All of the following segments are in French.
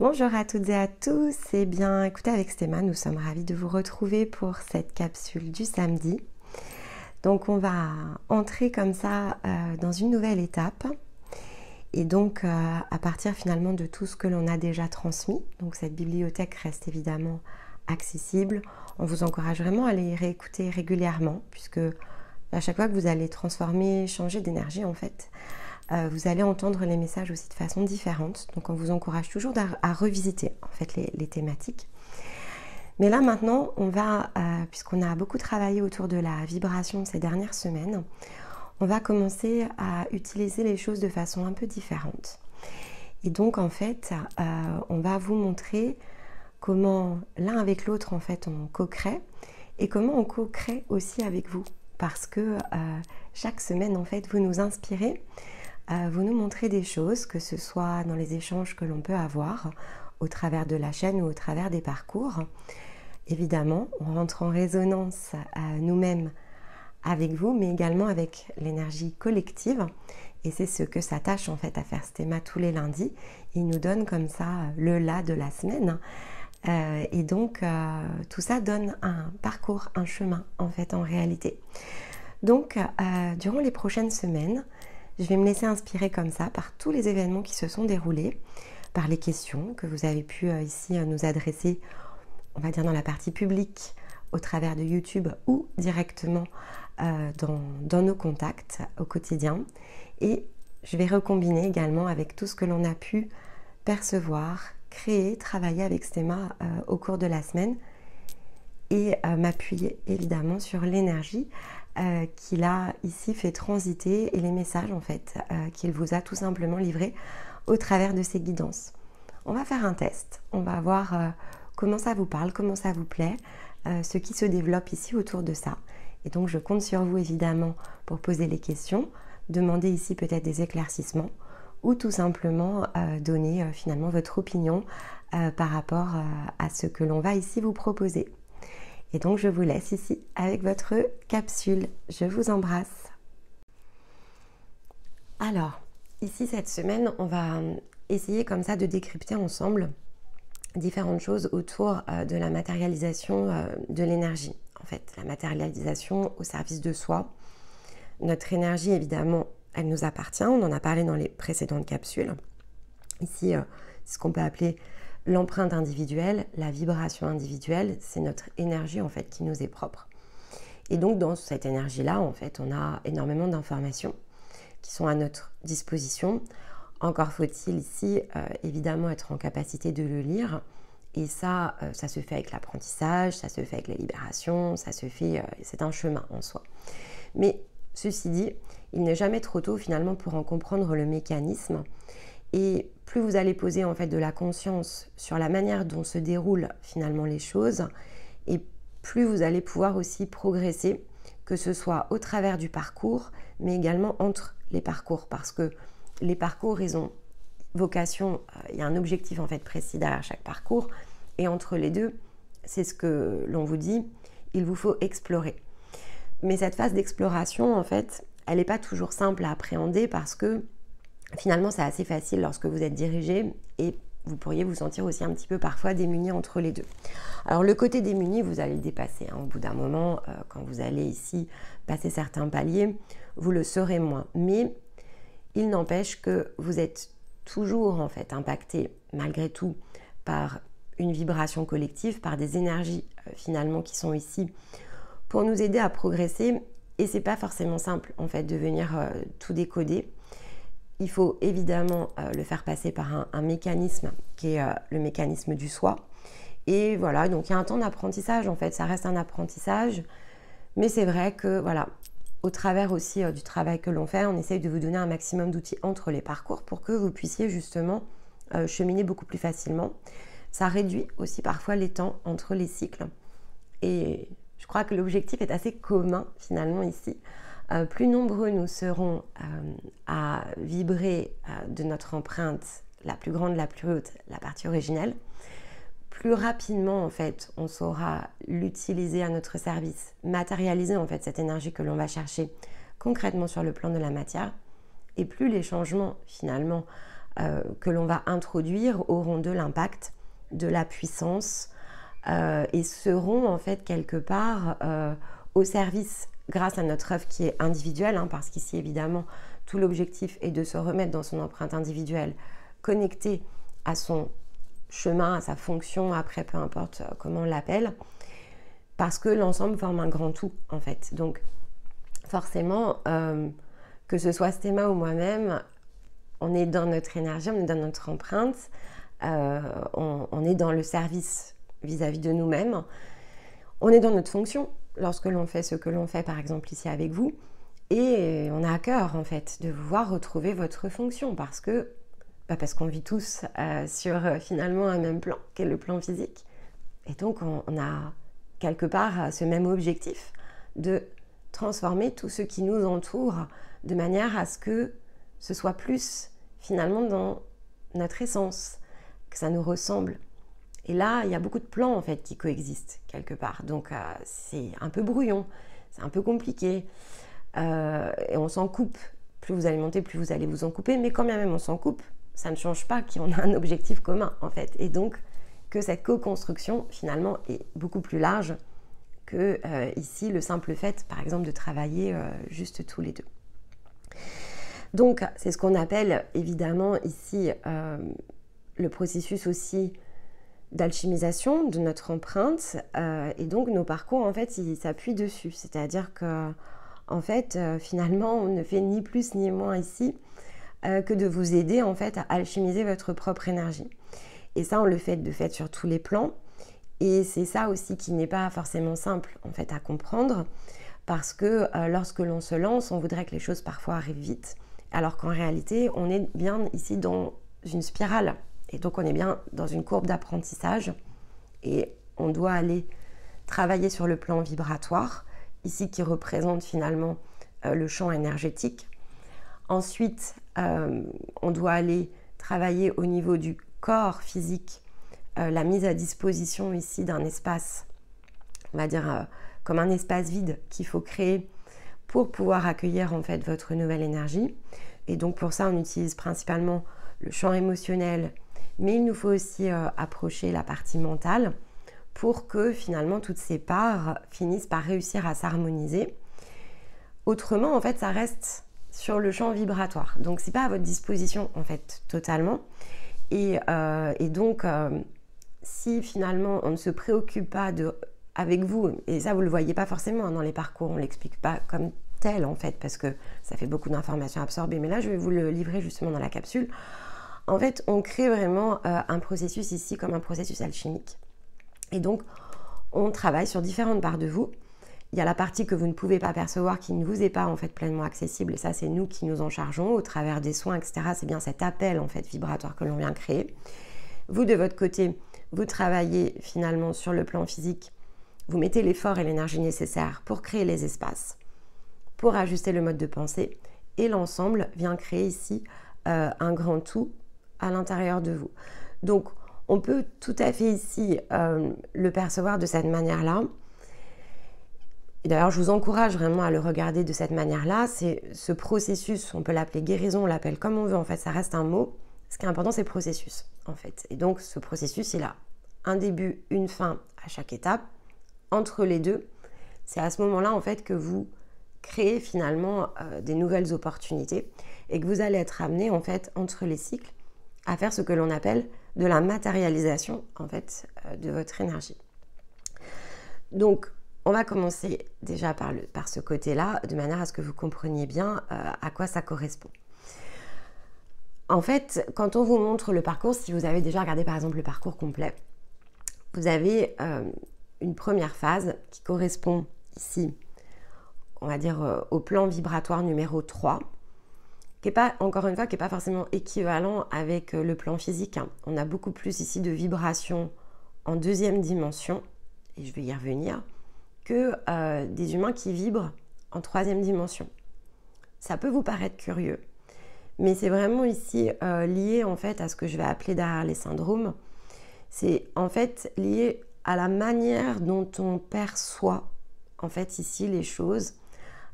Bonjour à toutes et à tous, et bien écoutez, avec Stéma, nous sommes ravis de vous retrouver pour cette capsule du samedi. Donc on va entrer comme ça dans une nouvelle étape, et donc à partir finalement de tout ce que l'on a déjà transmis. Donc cette bibliothèque reste évidemment accessible. On vous encourage vraiment à les réécouter régulièrement, puisque à chaque fois que vous allez transformer, changer d'énergie en fait, vous allez entendre les messages aussi de façon différente. Donc on vous encourage toujours à revisiter en fait les thématiques. Mais là maintenant, on va, puisqu'on a beaucoup travaillé autour de la vibration ces dernières semaines, on va commencer à utiliser les choses de façon un peu différente. Et donc en fait, on va vous montrer comment l'un avec l'autre en fait on co-crée et comment on co-crée aussi avec vous. Parce que chaque semaine en fait vous nous inspirez, vous nous montrez des choses, que ce soit dans les échanges que l'on peut avoir au travers de la chaîne ou au travers des parcours. Évidemment, on rentre en résonance nous-mêmes avec vous, mais également avec l'énergie collective. Et c'est ce que s'attache en fait à faire Stéma tous les lundis. Il nous donne comme ça le là de la semaine. Et donc, tout ça donne un parcours, un chemin en fait en réalité. Donc, durant les prochaines semaines, je vais me laisser inspirer comme ça par tous les événements qui se sont déroulés, par les questions que vous avez pu ici nous adresser, on va dire dans la partie publique, au travers de YouTube ou directement dans nos contacts au quotidien. Et je vais recombiner également avec tout ce que l'on a pu percevoir, créer, travailler avec Stéma au cours de la semaine et m'appuyer évidemment sur l'énergie qu'il a ici fait transiter et les messages en fait qu'il vous a tout simplement livrés au travers de ces guidances. On va faire un test, on va voir comment ça vous parle, comment ça vous plaît, ce qui se développe ici autour de ça. Et donc je compte sur vous évidemment pour poser les questions, demander ici peut-être des éclaircissements ou tout simplement donner finalement votre opinion par rapport à ce que l'on va ici vous proposer. Et donc je vous laisse ici avec votre capsule. Je vous embrasse. Alors, ici cette semaine, on va essayer comme ça de décrypter ensemble différentes choses autour de la matérialisation de l'énergie. En fait, la matérialisation au service de soi. Notre énergie, évidemment, elle nous appartient. On en a parlé dans les précédentes capsules. Ici, c'est ce qu'on peut appeler l'empreinte individuelle, la vibration individuelle, c'est notre énergie en fait qui nous est propre. Et donc dans cette énergie-là, en fait, on a énormément d'informations qui sont à notre disposition. Encore faut-il ici évidemment être en capacité de le lire. Et ça, ça se fait avec l'apprentissage, ça se fait avec la libération, ça se fait, c'est un chemin en soi. Mais ceci dit, il n'est jamais trop tôt finalement pour en comprendre le mécanisme. Et plus vous allez poser en fait de la conscience sur la manière dont se déroulent finalement les choses, et plus vous allez pouvoir aussi progresser, que ce soit au travers du parcours, mais également entre les parcours, parce que les parcours, ils ont vocation, il y a un objectif en fait précis derrière chaque parcours, et entre les deux, c'est ce que l'on vous dit, il vous faut explorer. Mais cette phase d'exploration, en fait, elle n'est pas toujours simple à appréhender parce que finalement, c'est assez facile lorsque vous êtes dirigé et vous pourriez vous sentir aussi un petit peu parfois démuni entre les deux. Alors le côté démuni, vous allez le dépasser. Au bout d'un moment, quand vous allez ici passer certains paliers, vous le serez moins. Mais il n'empêche que vous êtes toujours en fait impacté malgré tout par une vibration collective, par des énergies finalement qui sont ici pour nous aider à progresser. Et c'est pas forcément simple en fait de venir tout décoder. Il faut évidemment le faire passer par un mécanisme qui est le mécanisme du soi. Et voilà, donc il y a un temps d'apprentissage en fait, ça reste un apprentissage. Mais c'est vrai que voilà, au travers aussi du travail que l'on fait, on essaye de vous donner un maximum d'outils entre les parcours pour que vous puissiez justement cheminer beaucoup plus facilement. Ça réduit aussi parfois les temps entre les cycles. Et je crois que l'objectif est assez commun finalement ici. Plus nombreux nous serons à vibrer de notre empreinte, la plus grande, la plus haute, la partie originelle, plus rapidement en fait on saura l'utiliser à notre service, matérialiser en fait cette énergie que l'on va chercher concrètement sur le plan de la matière, et plus les changements finalement que l'on va introduire auront de l'impact, de la puissance et seront en fait quelque part au service, grâce à notre œuvre qui est individuelle, hein, parce qu'ici évidemment tout l'objectif est de se remettre dans son empreinte individuelle, connectée à son chemin, à sa fonction, après peu importe comment on l'appelle, parce que l'ensemble forme un grand tout en fait. Donc forcément, que ce soit Stéma ou moi-même, on est dans notre énergie, on est dans notre empreinte, on est dans le service vis-à-vis de nous-mêmes, on est dans notre fonction lorsque l'on fait ce que l'on fait, par exemple ici avec vous, et on a à cœur en fait de vous voir retrouver votre fonction parce qu'on vit tous sur finalement un même plan qu'est le plan physique, et donc on a quelque part ce même objectif de transformer tout ce qui nous entoure de manière à ce que ce soit plus finalement dans notre essence, que ça nous ressemble. Et là, il y a beaucoup de plans en fait qui coexistent quelque part. Donc c'est un peu brouillon, c'est un peu compliqué. Et on s'en coupe. Plus vous allez monter, plus vous allez vous en couper. Mais quand bien même on s'en coupe, ça ne change pas qu'on a un objectif commun en fait. Et donc que cette co-construction finalement est beaucoup plus large que ici le simple fait par exemple de travailler juste tous les deux. Donc c'est ce qu'on appelle évidemment ici le processus aussi d'alchimisation de notre empreinte, et donc nos parcours en fait ils s'appuient dessus, c'est-à-dire que en fait finalement on ne fait ni plus ni moins ici que de vous aider en fait à alchimiser votre propre énergie, et ça on le fait de fait sur tous les plans, et c'est ça aussi qui n'est pas forcément simple en fait à comprendre, parce que lorsque l'on se lance on voudrait que les choses parfois arrivent vite, alors qu'en réalité on est bien ici dans une spirale. Et donc on est bien dans une courbe d'apprentissage et on doit aller travailler sur le plan vibratoire, ici qui représente finalement le champ énergétique. Ensuite, on doit aller travailler au niveau du corps physique, la mise à disposition ici d'un espace, on va dire comme un espace vide qu'il faut créer pour pouvoir accueillir en fait votre nouvelle énergie. Et donc pour ça, on utilise principalement le champ émotionnel, mais il nous faut aussi approcher la partie mentale pour que finalement toutes ces parts finissent par réussir à s'harmoniser. Autrement, en fait, ça reste sur le champ vibratoire. Donc, c'est pas à votre disposition, en fait, totalement. Et donc, si finalement on ne se préoccupe pas avec vous, et ça vous le voyez pas forcément hein, dans les parcours, on l'explique pas comme tel en fait, parce que ça fait beaucoup d'informations absorbées, mais là je vais vous le livrer justement dans la capsule. En fait, on crée vraiment un processus ici comme un processus alchimique. Et donc, on travaille sur différentes parts de vous. Il y a la partie que vous ne pouvez pas percevoir, qui ne vous est pas en fait pleinement accessible. Et ça, c'est nous qui nous en chargeons au travers des soins, etc. C'est bien cet appel en fait vibratoire que l'on vient créer. Vous, de votre côté, vous travaillez finalement sur le plan physique. Vous mettez l'effort et l'énergie nécessaires pour créer les espaces, pour ajuster le mode de pensée. Et l'ensemble vient créer ici un grand tout à l'intérieur de vous. Donc, on peut tout à fait ici le percevoir de cette manière-là. Et d'ailleurs, je vous encourage vraiment à le regarder de cette manière-là. C'est ce processus, on peut l'appeler guérison, on l'appelle comme on veut, en fait, ça reste un mot. Ce qui est important, c'est le processus, en fait. Et donc, ce processus, il a un début, une fin à chaque étape. Entre les deux, c'est à ce moment-là, en fait, que vous créez finalement des nouvelles opportunités et que vous allez être amené, en fait, entre les cycles, à faire ce que l'on appelle de la matérialisation en fait de votre énergie. Donc on va commencer déjà par ce côté-là, de manière à ce que vous compreniez bien à quoi ça correspond. En fait, quand on vous montre le parcours, si vous avez déjà regardé par exemple le parcours complet, vous avez une première phase qui correspond ici, on va dire au plan vibratoire numéro 3, qui n'est pas, encore une fois, qui n'est pas forcément équivalent avec le plan physique. On a beaucoup plus ici de vibrations en deuxième dimension, et je vais y revenir, que des humains qui vibrent en troisième dimension. Ça peut vous paraître curieux, mais c'est vraiment ici lié en fait à ce que je vais appeler derrière les syndromes. C'est en fait lié à la manière dont on perçoit en fait ici les choses,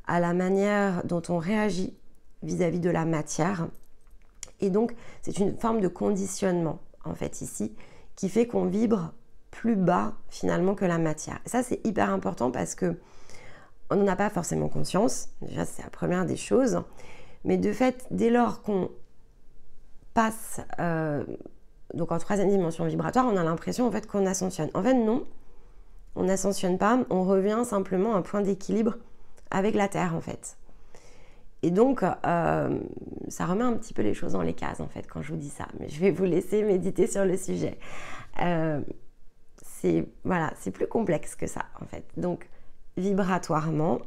à la manière dont on réagit vis-à-vis de la matière Et donc, c'est une forme de conditionnement, en fait, ici, qui fait qu'on vibre plus bas, finalement, que la matière. Et ça, c'est hyper important parce que on n'en a pas forcément conscience. Déjà, c'est la première des choses. Mais de fait, dès lors qu'on passe donc en troisième dimension vibratoire, on a l'impression, en fait, qu'on ascensionne. En fait, non, on n'ascensionne pas. On revient simplement à un point d'équilibre avec la Terre, en fait. Et donc, ça remet un petit peu les choses dans les cases, en fait, quand je vous dis ça. Mais je vais vous laisser méditer sur le sujet. C'est plus complexe que ça, en fait. Donc, vibratoirement,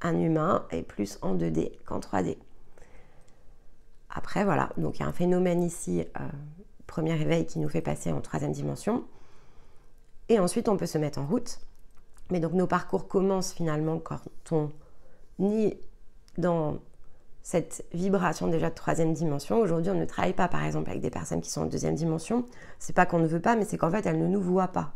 un humain est plus en 2D qu'en 3D. Après, voilà, donc il y a un phénomène ici, premier réveil qui nous fait passer en troisième dimension. Et ensuite, on peut se mettre en route. Mais donc, nos parcours commencent finalement quand on est dans cette vibration déjà de troisième dimension. Aujourd'hui, on ne travaille pas, par exemple, avec des personnes qui sont en deuxième dimension. C'est pas qu'on ne veut pas, mais c'est qu'en fait, elles ne nous voient pas.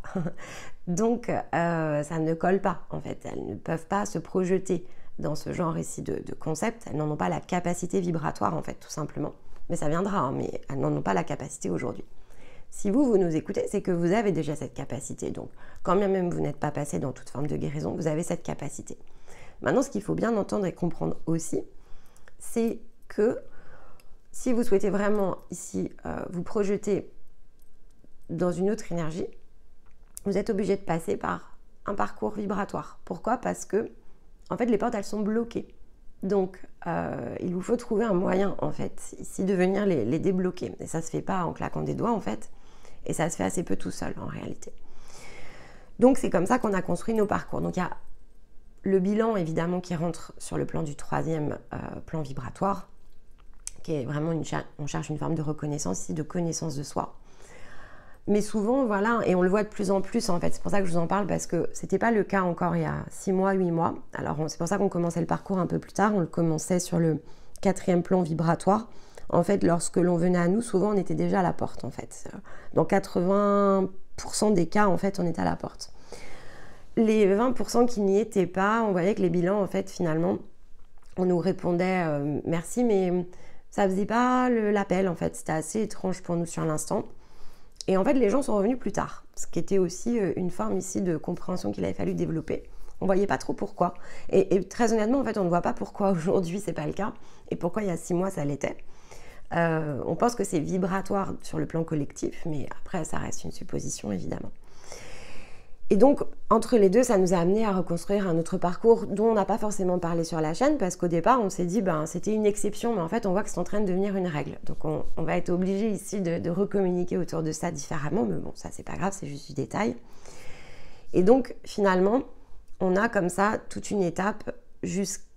Donc, ça ne colle pas, en fait. Elles ne peuvent pas se projeter dans ce genre ici de concept. Elles n'en ont pas la capacité vibratoire, en fait, tout simplement. Mais ça viendra, hein, mais elles n'en ont pas la capacité aujourd'hui. Si vous nous écoutez, c'est que vous avez déjà cette capacité. Donc, quand bien même vous n'êtes pas passé dans toute forme de guérison, vous avez cette capacité. Maintenant, ce qu'il faut bien entendre et comprendre aussi, c'est que si vous souhaitez vraiment ici vous projeter dans une autre énergie, vous êtes obligé de passer par un parcours vibratoire. Pourquoi? Parce que, en fait, les portes, elles sont bloquées. Donc, il vous faut trouver un moyen, en fait, ici, de venir les débloquer. Et ça ne se fait pas en claquant des doigts, en fait. Et ça se fait assez peu tout seul, en réalité. Donc, c'est comme ça qu'on a construit nos parcours. Donc, il y a le bilan, évidemment, qui rentre sur le plan du troisième plan vibratoire, qui est vraiment on cherche une forme de reconnaissance ici, de connaissance de soi. Mais souvent, voilà, et on le voit de plus en plus, en fait, c'est pour ça que je vous en parle, parce que c'était pas le cas encore il y a 6 mois, 8 mois. Alors, c'est pour ça qu'on commençait le parcours un peu plus tard, on le commençait sur le quatrième plan vibratoire. En fait, lorsque l'on venait à nous, souvent, on était déjà à la porte, en fait. Dans 80% des cas, en fait, on était à la porte. Les 20% qui n'y étaient pas, on voyait que les bilans, en fait, finalement, on nous répondait merci, mais ça faisait pas l'appel, en fait. C'était assez étrange pour nous sur l'instant. Et en fait, les gens sont revenus plus tard, ce qui était aussi une forme ici de compréhension qu'il avait fallu développer. On voyait pas trop pourquoi. Et très honnêtement, en fait, on ne voit pas pourquoi aujourd'hui, c'est pas le cas, et pourquoi il y a 6 mois, ça l'était. On pense que c'est vibratoire sur le plan collectif, mais après, ça reste une supposition, évidemment. Et donc, entre les deux, ça nous a amené à reconstruire un autre parcours dont on n'a pas forcément parlé sur la chaîne, parce qu'au départ, on s'est dit, c'était une exception, mais en fait, on voit que c'est en train de devenir une règle. Donc, on va être obligé ici de recommuniquer autour de ça différemment, mais bon, ça, c'est pas grave, c'est juste du détail. Et donc, finalement, on a comme ça toute une étape jusqu'à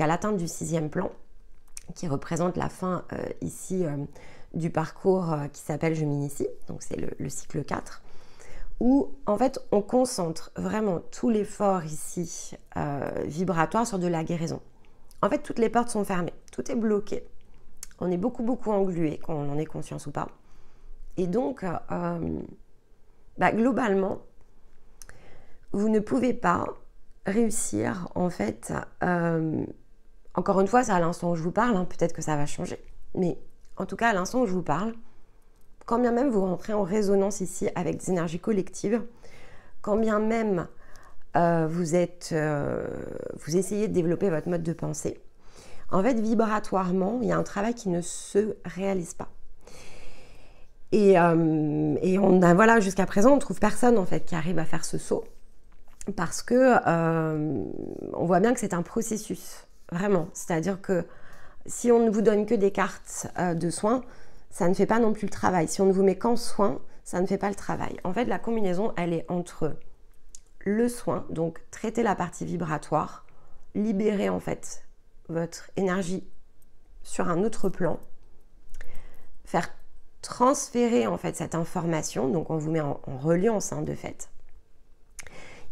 l'atteinte du 6e plan, qui représente la fin ici du parcours qui s'appelle Je m'initie, donc c'est le cycle 4. Où en fait on concentre vraiment tout l'effort ici vibratoire sur de la guérison. En fait, toutes les portes sont fermées, tout est bloqué. On est beaucoup englué, qu'on en ait conscience ou pas. Et donc, globalement, vous ne pouvez pas réussir, en fait, encore une fois, c'est à l'instant où je vous parle, hein, peut-être que ça va changer, mais en tout cas, à l'instant où je vous parle, quand bien même vous rentrez en résonance ici avec des énergies collectives, quand bien même vous essayez de développer votre mode de pensée, en fait, vibratoirement, il y a un travail qui ne se réalise pas. Et voilà, jusqu'à présent, on ne trouve personne, en fait, qui arrive à faire ce saut, parce que on voit bien que c'est un processus, vraiment. C'est-à-dire que si on ne vous donne que des cartes de soins, ça ne fait pas non plus le travail. Si on ne vous met qu'en soin, ça ne fait pas le travail. En fait, la combinaison, elle est entre le soin, donc traiter la partie vibratoire, libérer en fait votre énergie sur un autre plan, faire transférer en fait cette information, donc on vous met en reliance de fait.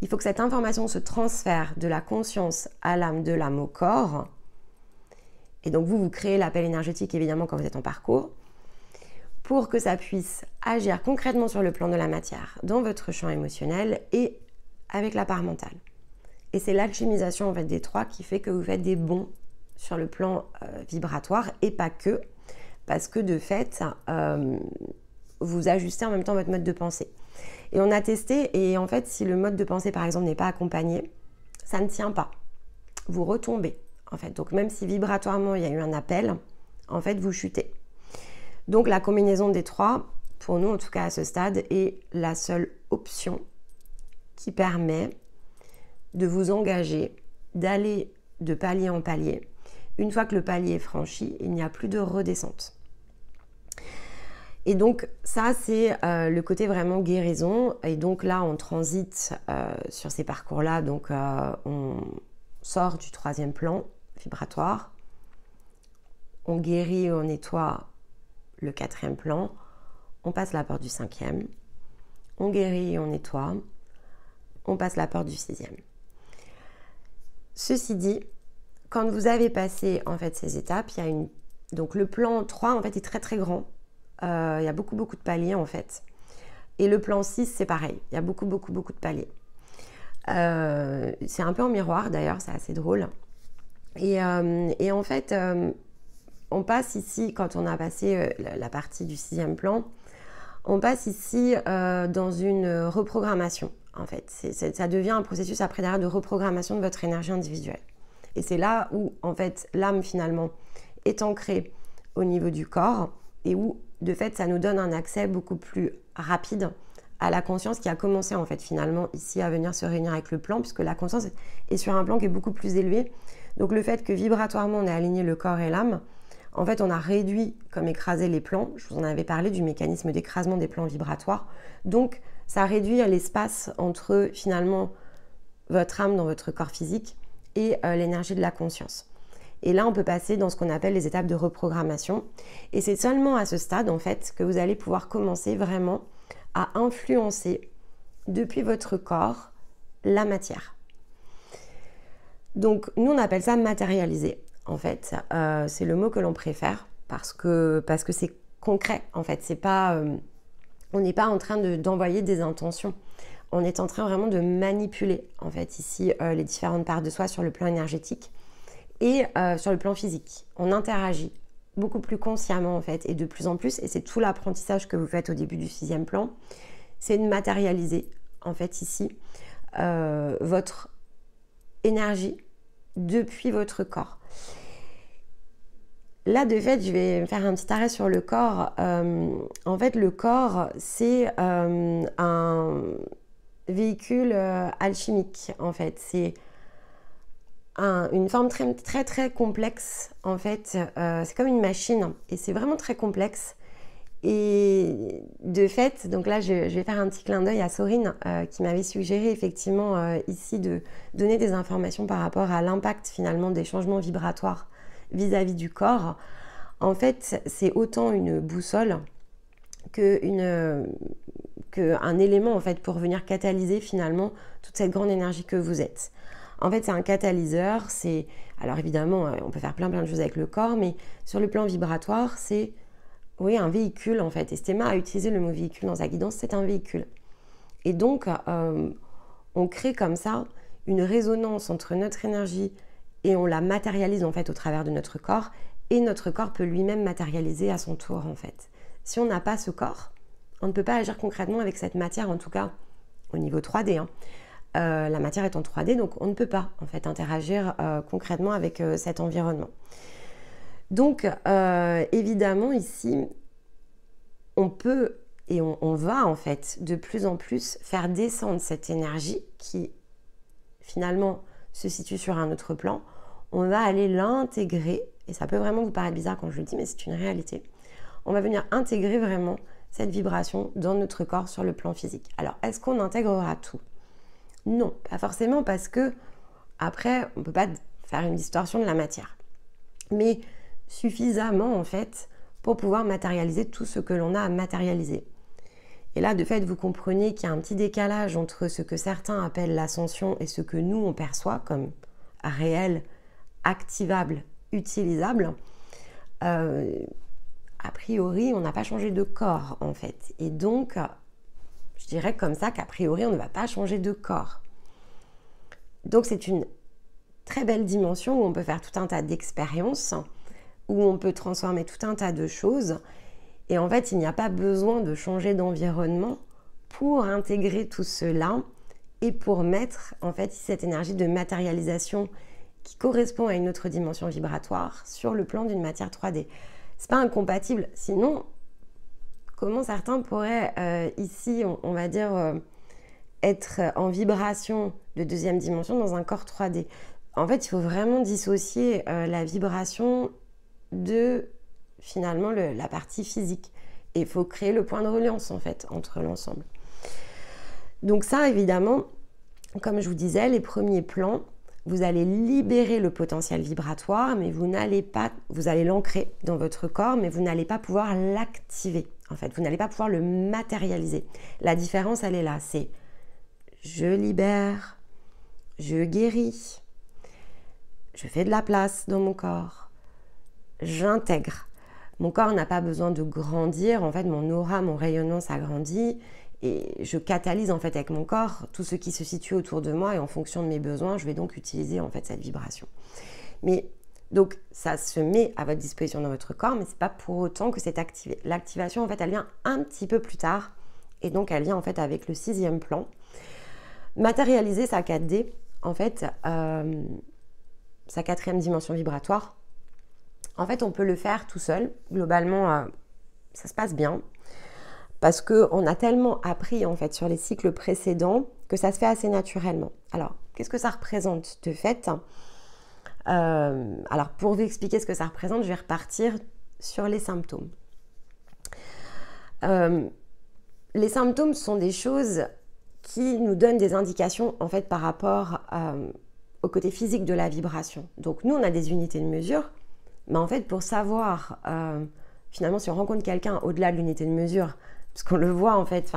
Il faut que cette information se transfère de la conscience à l'âme, de l'âme au corps. Et donc vous créez l'appel énergétique évidemment quand vous êtes en parcours, pour que ça puisse agir concrètement sur le plan de la matière, dans votre champ émotionnel et avec la part mentale. Et c'est l'alchimisation en fait des trois qui fait que vous faites des bonds sur le plan vibratoire et pas que, parce que de fait, vous ajustez en même temps votre mode de pensée. Et on a testé, et en fait, si le mode de pensée, par exemple, n'est pas accompagné, ça ne tient pas. Vous retombez, en fait. Donc, même si vibratoirement, il y a eu un appel, en fait, vous chutez. Donc, la combinaison des trois, pour nous, en tout cas à ce stade, est la seule option qui permet de vous engager, d'aller de palier en palier. Une fois que le palier est franchi, il n'y a plus de redescente. Et donc ça, c'est le côté vraiment guérison. Et donc là, on transite sur ces parcours-là. Donc on sort du 3e plan vibratoire. On guérit, on nettoie le 4e plan. On passe la porte du 5e. On guérit, on nettoie. On passe la porte du 6e. Ceci dit, quand vous avez passé en fait ces étapes, il y a donc le plan 3 en fait est très très grand. Il y a beaucoup de paliers en fait. Et le plan 6 c'est pareil, il y a beaucoup de paliers. C'est un peu en miroir d'ailleurs, c'est assez drôle. Et en fait, on passe ici, quand on a passé la partie du 6e plan, on passe ici dans une reprogrammation. En fait, ça devient un processus après derrière de reprogrammation de votre énergie individuelle. Et c'est là où, en fait, l'âme, finalement, est ancrée au niveau du corps et où, de fait, ça nous donne un accès beaucoup plus rapide à la conscience qui a commencé, en fait, finalement, ici, à venir se réunir avec le plan, puisque la conscience est sur un plan qui est beaucoup plus élevé. Donc, le fait que vibratoirement, on ait aligné le corps et l'âme, en fait, on a réduit, comme écrasé les plans. Je vous en avais parlé du mécanisme d'écrasement des plans vibratoires. Donc, ça réduit l'espace entre, finalement, votre âme dans votre corps physique et l'énergie de la conscience. Et là, on peut passer dans ce qu'on appelle les étapes de reprogrammation. Et c'est seulement à ce stade, en fait, que vous allez pouvoir commencer vraiment à influencer depuis votre corps la matière. Donc, nous, on appelle ça matérialiser, en fait. C'est le mot que l'on préfère parce que c'est concret, en fait. C'est pas, on n'est pas en train d'envoyer des intentions. On est en train vraiment de manipuler, en fait, ici, les différentes parts de soi sur le plan énergétique et sur le plan physique. On interagit beaucoup plus consciemment, en fait, et de plus en plus, et c'est tout l'apprentissage que vous faites au début du 6e plan, c'est de matérialiser, en fait, ici, votre énergie depuis votre corps. Là, de fait, je vais faire un petit arrêt sur le corps. En fait, le corps, c'est un véhicule alchimique, en fait. C'est une forme très complexe, en fait. C'est comme une machine, et c'est vraiment très complexe. Et de fait, donc là, je vais faire un petit clin d'œil à Sorine, qui m'avait suggéré effectivement ici de donner des informations par rapport à l'impact finalement des changements vibratoires vis-à-vis du corps. En fait, c'est autant une boussole qu'un élément en fait pour venir catalyser finalement toute cette grande énergie que vous êtes. En fait, c'est un catalyseur, alors évidemment, on peut faire plein de choses avec le corps, mais sur le plan vibratoire, c'est un véhicule en fait. Et Stéma a utilisé le mot véhicule dans sa guidance, c'est un véhicule. Et donc, on crée comme ça une résonance entre notre énergie et on la matérialise en fait au travers de notre corps, et notre corps peut lui-même matérialiser à son tour en fait. Si on n'a pas ce corps, on ne peut pas agir concrètement avec cette matière, en tout cas au niveau 3D. La matière est en 3D, donc on ne peut pas en fait interagir concrètement avec cet environnement. Donc évidemment ici, on peut et on va en fait de plus en plus faire descendre cette énergie qui finalement se situe sur un autre plan. On va aller l'intégrer, et ça peut vraiment vous paraître bizarre quand je le dis, mais c'est une réalité. On va venir intégrer vraiment cette vibration dans notre corps sur le plan physique. Alors, est-ce qu'on intégrera tout? Non, pas forcément, parce que après, on ne peut pas faire une distorsion de la matière. Mais suffisamment, en fait, pour pouvoir matérialiser tout ce que l'on a à matérialiser. Et là, de fait, vous comprenez qu'il y a un petit décalage entre ce que certains appellent l'ascension et ce que nous, on perçoit comme réel, activable, utilisable. A priori, on n'a pas changé de corps, en fait. Et donc, je dirais comme ça qu'a priori, on ne va pas changer de corps. Donc, c'est une très belle dimension où on peut faire tout un tas d'expériences, où on peut transformer tout un tas de choses. Et en fait, il n'y a pas besoin de changer d'environnement pour intégrer tout cela et pour mettre en fait cette énergie de matérialisation qui correspond à une autre dimension vibratoire sur le plan d'une matière 3D. C'est pas incompatible, sinon comment certains pourraient ici, on va dire, être en vibration de deuxième dimension dans un corps 3D. En fait, il faut vraiment dissocier la vibration de finalement la partie physique. Et il faut créer le point de reliance en fait entre l'ensemble. Donc ça, évidemment, comme je vous disais, les premiers plans, vous allez libérer le potentiel vibratoire, mais vous allez l'ancrer dans votre corps, mais vous n'allez pas pouvoir l'activer. En fait, vous n'allez pas pouvoir le matérialiser. La différence, elle est là, c'est je libère, je guéris, je fais de la place dans mon corps, j'intègre. Mon corps n'a pas besoin de grandir, en fait, mon aura, mon rayonnement s'agrandit et je catalyse en fait avec mon corps tout ce qui se situe autour de moi et en fonction de mes besoins, je vais donc utiliser en fait cette vibration. Mais donc ça se met à votre disposition dans votre corps, mais c'est pas pour autant que c'est activé. L'activation en fait, elle vient un petit peu plus tard et donc elle vient en fait avec le 6e plan. Matérialiser sa 4D, en fait, sa 4e dimension vibratoire. En fait, on peut le faire tout seul. Globalement, ça se passe bien. Parce qu'on a tellement appris en fait sur les cycles précédents que ça se fait assez naturellement. Alors, qu'est-ce que ça représente de fait? Alors, pour vous expliquer ce que ça représente, je vais repartir sur les symptômes. Les symptômes sont des choses qui nous donnent des indications en fait par rapport au côté physique de la vibration. Donc, nous, on a des unités de mesure, mais en fait, pour savoir finalement si on rencontre quelqu'un au-delà de l'unité de mesure, parce qu'on le voit en fait,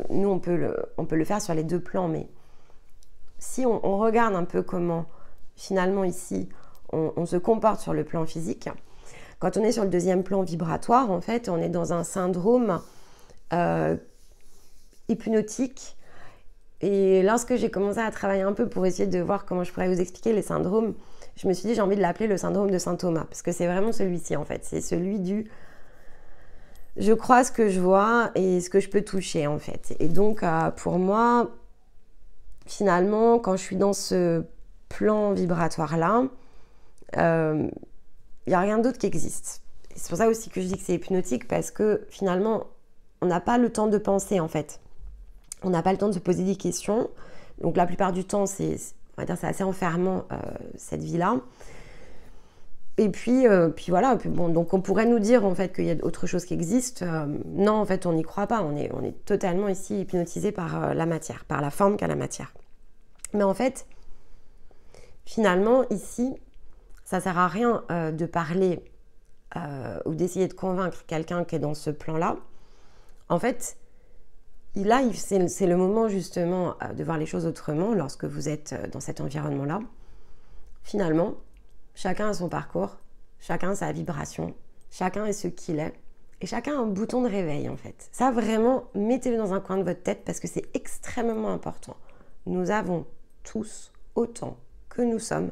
nous on peut le faire sur les deux plans, mais si on regarde un peu comment finalement ici on se comporte sur le plan physique, quand on est sur le 2e plan vibratoire, en fait on est dans un syndrome hypnotique. Et lorsque j'ai commencé à travailler un peu pour essayer de voir comment je pourrais vous expliquer les syndromes, je me suis dit j'ai envie de l'appeler le syndrome de Saint Thomas, parce que c'est vraiment celui-ci en fait, c'est celui du je crois ce que je vois et ce que je peux toucher en fait. Et donc pour moi, finalement, quand je suis dans ce plan vibratoire-là, il n'y a rien d'autre qui existe. C'est pour ça aussi que je dis que c'est hypnotique, parce que finalement, on n'a pas le temps de penser en fait. On n'a pas le temps de se poser des questions. Donc la plupart du temps, c'est assez enfermant cette vie-là. Et puis voilà, bon, donc on pourrait nous dire en fait qu'il y a autre chose qui existe. Non, en fait, on n'y croit pas. On est totalement ici hypnotisé par la matière, par la forme qu'a la matière. Mais en fait, finalement, ici, ça ne sert à rien de parler ou d'essayer de convaincre quelqu'un qui est dans ce plan-là. En fait, c'est le moment justement de voir les choses autrement lorsque vous êtes dans cet environnement-là. Finalement, chacun a son parcours, chacun a sa vibration, chacun est ce qu'il est, et chacun a un bouton de réveil en fait. Ça vraiment, mettez-le dans un coin de votre tête parce que c'est extrêmement important. Nous avons tous, autant que nous sommes,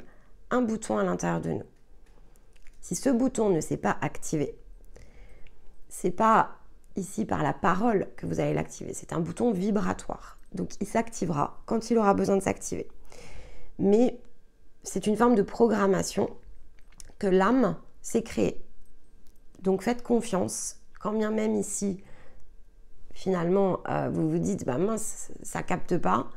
un bouton à l'intérieur de nous. Si ce bouton ne s'est pas activé, c'est pas ici par la parole que vous allez l'activer, c'est un bouton vibratoire. Donc il s'activera quand il aura besoin de s'activer. Mais c'est une forme de programmation que l'âme s'est créée. Donc faites confiance, quand bien même ici, finalement, vous vous dites, mince, ça capte pas.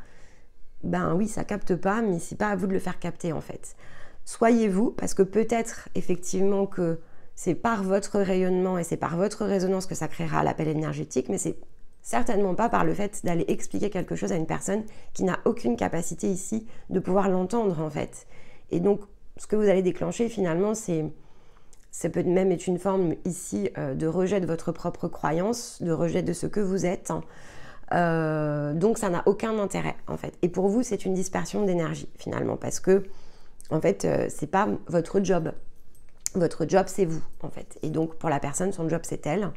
Ben oui, ça capte pas, mais c'est pas à vous de le faire capter en fait. Soyez-vous, parce que peut-être effectivement que c'est par votre rayonnement et c'est par votre résonance que ça créera l'appel énergétique, mais c'est certainement pas par le fait d'aller expliquer quelque chose à une personne qui n'a aucune capacité ici de pouvoir l'entendre en fait. Et donc, ce que vous allez déclencher finalement, ça peut même être une forme ici de rejet de votre propre croyance, de rejet de ce que vous êtes. Donc, ça n'a aucun intérêt en fait. Et pour vous, c'est une dispersion d'énergie finalement, parce que en fait, c'est pas votre job. Votre job, c'est vous en fait. Et donc, pour la personne, son job, c'est elle.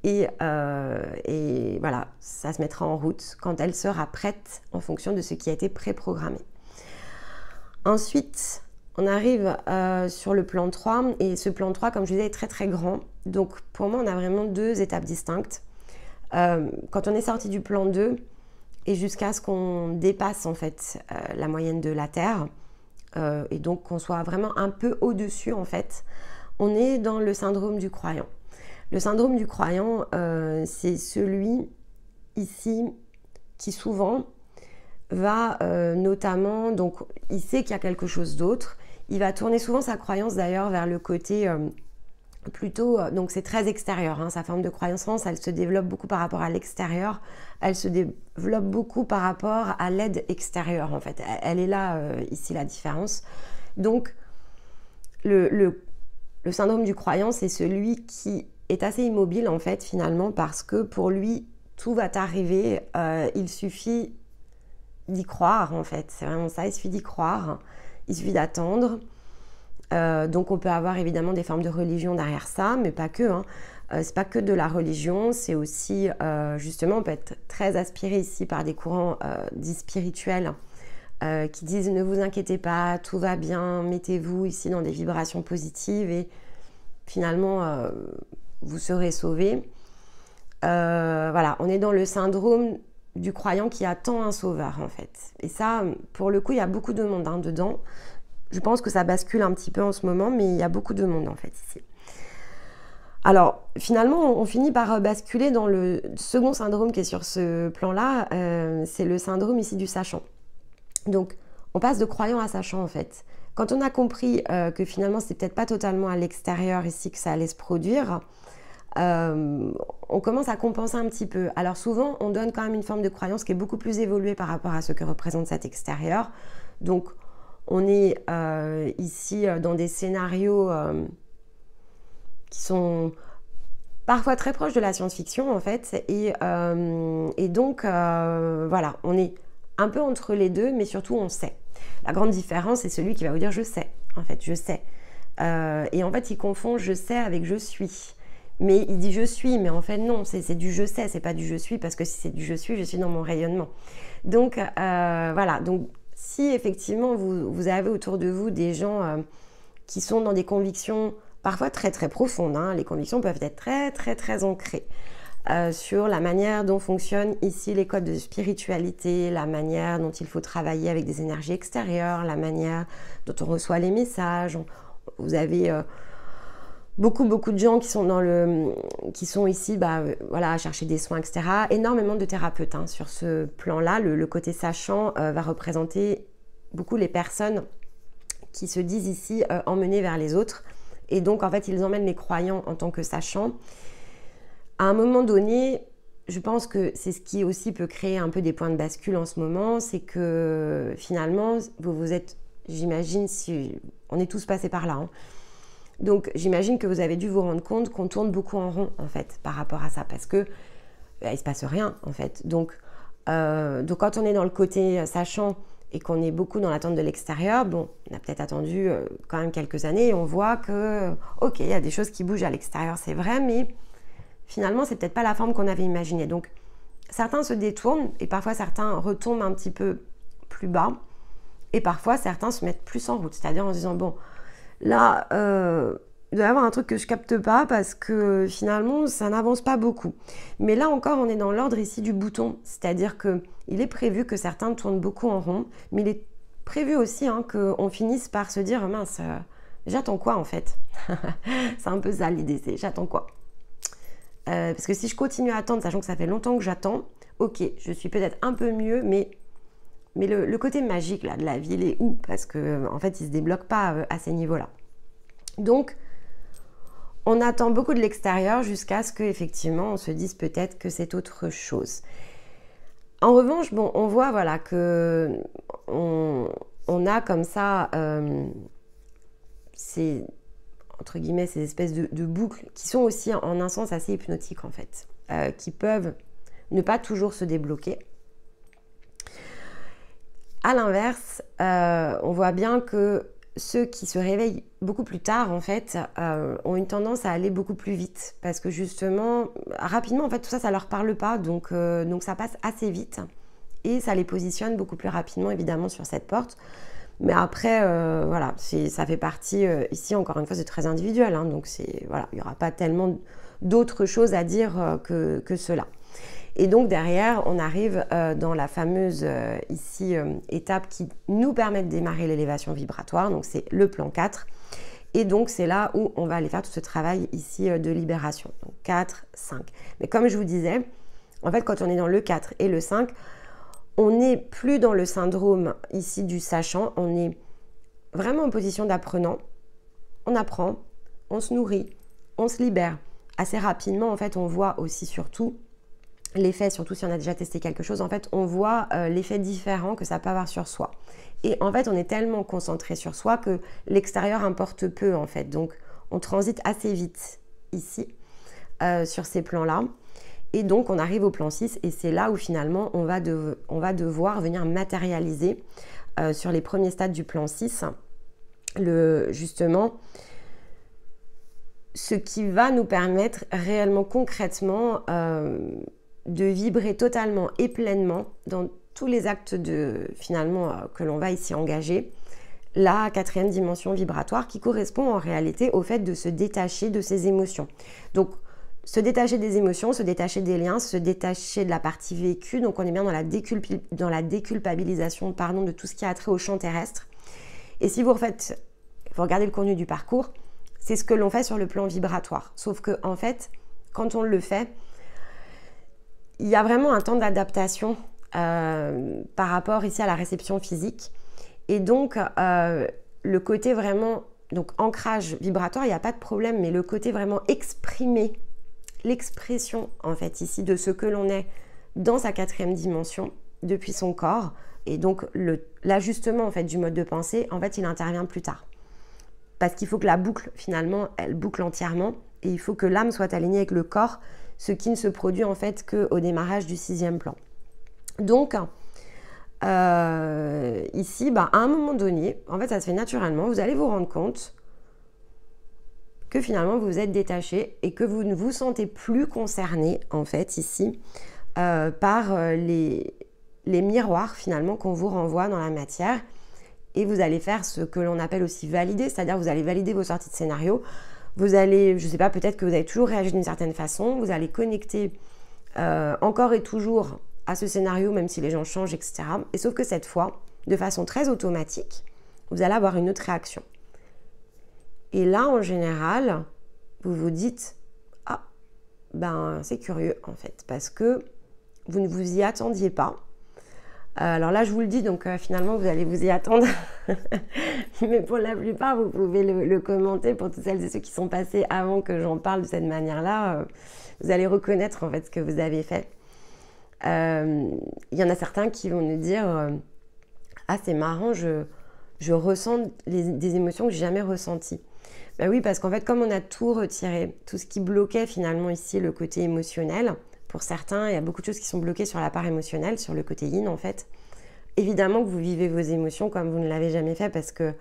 Et voilà, ça se mettra en route quand elle sera prête en fonction de ce qui a été préprogrammé. Ensuite, on arrive sur le plan 3 et ce plan 3, comme je disais, est très très grand. Donc pour moi, on a vraiment deux étapes distinctes. Quand on est sorti du plan 2 et jusqu'à ce qu'on dépasse en fait la moyenne de la Terre et donc qu'on soit vraiment un peu au-dessus en fait, on est dans le syndrome du croyant. Le syndrome du croyant, c'est celui ici qui souvent va notamment, donc il sait qu'il y a quelque chose d'autre, il va tourner souvent sa croyance d'ailleurs vers le côté plutôt, donc c'est très extérieur, hein, sa forme de croyance, elle se développe beaucoup par rapport à l'extérieur, elle se développe beaucoup par rapport à l'aide extérieure en fait, elle est là ici la différence. Donc le syndrome du croyant, c'est celui qui est assez immobile en fait finalement parce que pour lui tout va t'arriver, il suffit d'y croire en fait, c'est vraiment ça, il suffit d'y croire, il suffit d'attendre. Donc on peut avoir évidemment des formes de religion derrière ça, mais pas que, hein. C'est pas que de la religion, c'est aussi justement on peut être très aspiré ici par des courants dits spirituels qui disent ne vous inquiétez pas, tout va bien, mettez-vous ici dans des vibrations positives et finalement vous serez sauvés. Voilà, on est dans le syndrome du croyant qui attend un sauveur en fait. Et ça, pour le coup, il y a beaucoup de monde hein, dedans. Je pense que ça bascule un petit peu en ce moment, mais il y a beaucoup de monde en fait ici. Alors finalement, on finit par basculer dans le second syndrome qui est sur ce plan-là, c'est le syndrome ici du sachant. Donc on passe de croyant à sachant en fait. Quand on a compris que finalement c'est peut-être pas totalement à l'extérieur ici que ça allait se produire, on commence à compenser un petit peu. Alors souvent on donne quand même une forme de croyance qui est beaucoup plus évoluée par rapport à ce que représente cet extérieur. Donc on est ici dans des scénarios qui sont parfois très proches de la science-fiction en fait. Et donc voilà, on est un peu entre les deux, mais surtout on sait. La grande différence, c'est celui qui va vous dire je sais. En fait, je sais. Et en fait, il confond je sais avec je suis. Mais il dit je suis, mais en fait non, c'est du je sais, c'est pas du je suis, parce que si c'est du je suis dans mon rayonnement. Donc voilà, donc si effectivement vous avez autour de vous des gens qui sont dans des convictions parfois très très profondes, hein, les convictions peuvent être très très très ancrées sur la manière dont fonctionnent ici les codes de spiritualité, la manière dont il faut travailler avec des énergies extérieures, la manière dont on reçoit les messages. Vous avez beaucoup de gens qui sont ici voilà, à chercher des soins, etc. Énormément de thérapeutes hein, sur ce plan-là. Le côté sachant va représenter beaucoup les personnes qui se disent ici emmenées vers les autres. Et donc, en fait, ils emmènent les croyants en tant que sachants. À un moment donné, je pense que c'est ce qui aussi peut créer un peu des points de bascule en ce moment. C'est que finalement, vous êtes, j'imagine, si on est tous passés par là, hein. Donc j'imagine que vous avez dû vous rendre compte qu'on tourne beaucoup en rond en fait par rapport à ça parce que il se passe rien en fait. Donc quand on est dans le côté sachant et qu'on est beaucoup dans l'attente de l'extérieur, bon, on a peut-être attendu quand même quelques années et on voit que ok, il y a des choses qui bougent à l'extérieur, c'est vrai, mais finalement c'est peut-être pas la forme qu'on avait imaginée. Donc certains se détournent et parfois certains retombent un petit peu plus bas et parfois certains se mettent plus en route, c'est-à-dire en se disant bon, là, il doit y avoir un truc que je capte pas parce que finalement, ça n'avance pas beaucoup. Mais là encore, on est dans l'ordre ici du bouton. C'est-à-dire qu'il est prévu que certains tournent beaucoup en rond, mais il est prévu aussi hein, qu'on finisse par se dire « mince, j'attends quoi en fait ?» C'est un peu ça l'idée, c'est « j'attends quoi ?» Parce que si je continue à attendre, sachant que ça fait longtemps que j'attends, ok, je suis peut-être un peu mieux, mais le côté magique là, de la vie, il est où? Parce qu'en en fait, il ne se débloque pas à ces niveaux-là. Donc, on attend beaucoup de l'extérieur jusqu'à ce qu'effectivement, on se dise peut-être que c'est autre chose. En revanche, bon, on voit voilà, que on a comme ça ces, entre guillemets, ces espèces de boucles qui sont aussi en un sens assez hypnotiques en fait, qui peuvent ne pas toujours se débloquer. À l'inverse, on voit bien que ceux qui se réveillent beaucoup plus tard, en fait, ont une tendance à aller beaucoup plus vite. Parce que justement, rapidement, en fait, tout ça, ça ne leur parle pas. Donc ça passe assez vite. Et ça les positionne beaucoup plus rapidement, évidemment, sur cette porte. Mais après, voilà, ça fait partie, ici encore une fois, c'est très individuel, hein, donc voilà, il n'y aura pas tellement d'autres choses à dire que cela. Et donc derrière, on arrive dans la fameuse ici étape qui nous permet de démarrer l'élévation vibratoire, donc c'est le plan 4. Et donc c'est là où on va aller faire tout ce travail ici de libération, donc 4, 5. Mais comme je vous disais, en fait quand on est dans le 4 et le 5, on n'est plus dans le syndrome ici du sachant, on est vraiment en position d'apprenant, on apprend, on se nourrit, on se libère. Assez rapidement, en fait, on voit aussi surtout l'effet, surtout si on a déjà testé quelque chose, en fait, on voit l'effet différent que ça peut avoir sur soi. Et en fait, on est tellement concentré sur soi que l'extérieur importe peu, en fait. Donc, on transite assez vite ici, sur ces plans-là. Et donc, on arrive au plan 6 et c'est là où finalement, on va devoir venir matérialiser sur les premiers stades du plan 6, justement, ce qui va nous permettre réellement, concrètement, de vibrer totalement et pleinement dans tous les actes finalement, que l'on va ici engager, la 4e dimension vibratoire qui correspond en réalité au fait de se détacher de ses émotions. Donc, se détacher des émotions, se détacher des liens, se détacher de la partie vécue. Donc, on est bien dans la déculpabilisation de tout ce qui a trait au champ terrestre. Et si vous regardez le contenu du parcours, c'est ce que l'on fait sur le plan vibratoire. Sauf que, en fait, quand on le fait, il y a vraiment un temps d'adaptation par rapport ici à la réception physique. Et donc, le côté vraiment, donc ancrage vibratoire, il n'y a pas de problème, mais le côté vraiment exprimer, l'expression en fait ici de ce que l'on est dans sa 4e dimension, depuis son corps, et donc l'ajustement en fait du mode de pensée, en fait il intervient plus tard. Parce qu'il faut que la boucle finalement, elle boucle entièrement, et il faut que l'âme soit alignée avec le corps, ce qui ne se produit en fait qu'au démarrage du 6e plan. Donc, ici, à un moment donné, en fait ça se fait naturellement, vous allez vous rendre compte que finalement vous vous êtes détaché et que vous ne vous sentez plus concerné en fait ici par les miroirs finalement qu'on vous renvoie dans la matière, et vous allez faire ce que l'on appelle aussi valider, c'est-à-dire vous allez valider vos sorties de scénario, vous allez, je ne sais pas, peut-être que vous avez toujours réagi d'une certaine façon, vous allez connecter encore et toujours à ce scénario même si les gens changent, etc. Et sauf que cette fois, de façon très automatique, vous allez avoir une autre réaction. Et là, en général, vous vous dites « Ah, c'est curieux en fait, parce que vous ne vous y attendiez pas. » Alors là, je vous le dis, donc finalement, vous allez vous y attendre. Mais pour la plupart, vous pouvez le commenter pour toutes celles et ceux qui sont passés avant que j'en parle de cette manière-là. Vous allez reconnaître en fait ce que vous avez fait. Il y en a certains qui vont nous dire « Ah, c'est marrant, je ressens des émotions que je n'ai jamais ressenties. » Ben oui, parce qu'en fait, comme on a tout retiré, tout ce qui bloquait finalement ici le côté émotionnel, pour certains, il y a beaucoup de choses qui sont bloquées sur la part émotionnelle, sur le côté yin en fait. Évidemment que vous vivez vos émotions comme vous ne l'avez jamais fait parce que,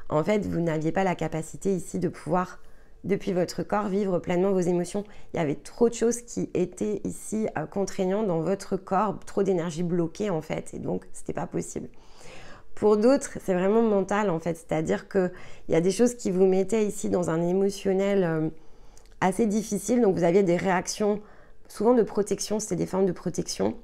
en fait, vous n'aviez pas la capacité ici de pouvoir, depuis votre corps, vivre pleinement vos émotions. Il y avait trop de choses qui étaient ici contraignantes dans votre corps, trop d'énergie bloquée en fait, et donc c'était pas possible. Pour d'autres, c'est vraiment mental en fait, c'est-à-dire qu'il y a des choses qui vous mettaient ici dans un émotionnel assez difficile, donc vous aviez des réactions souvent de protection, c'était des formes de protection,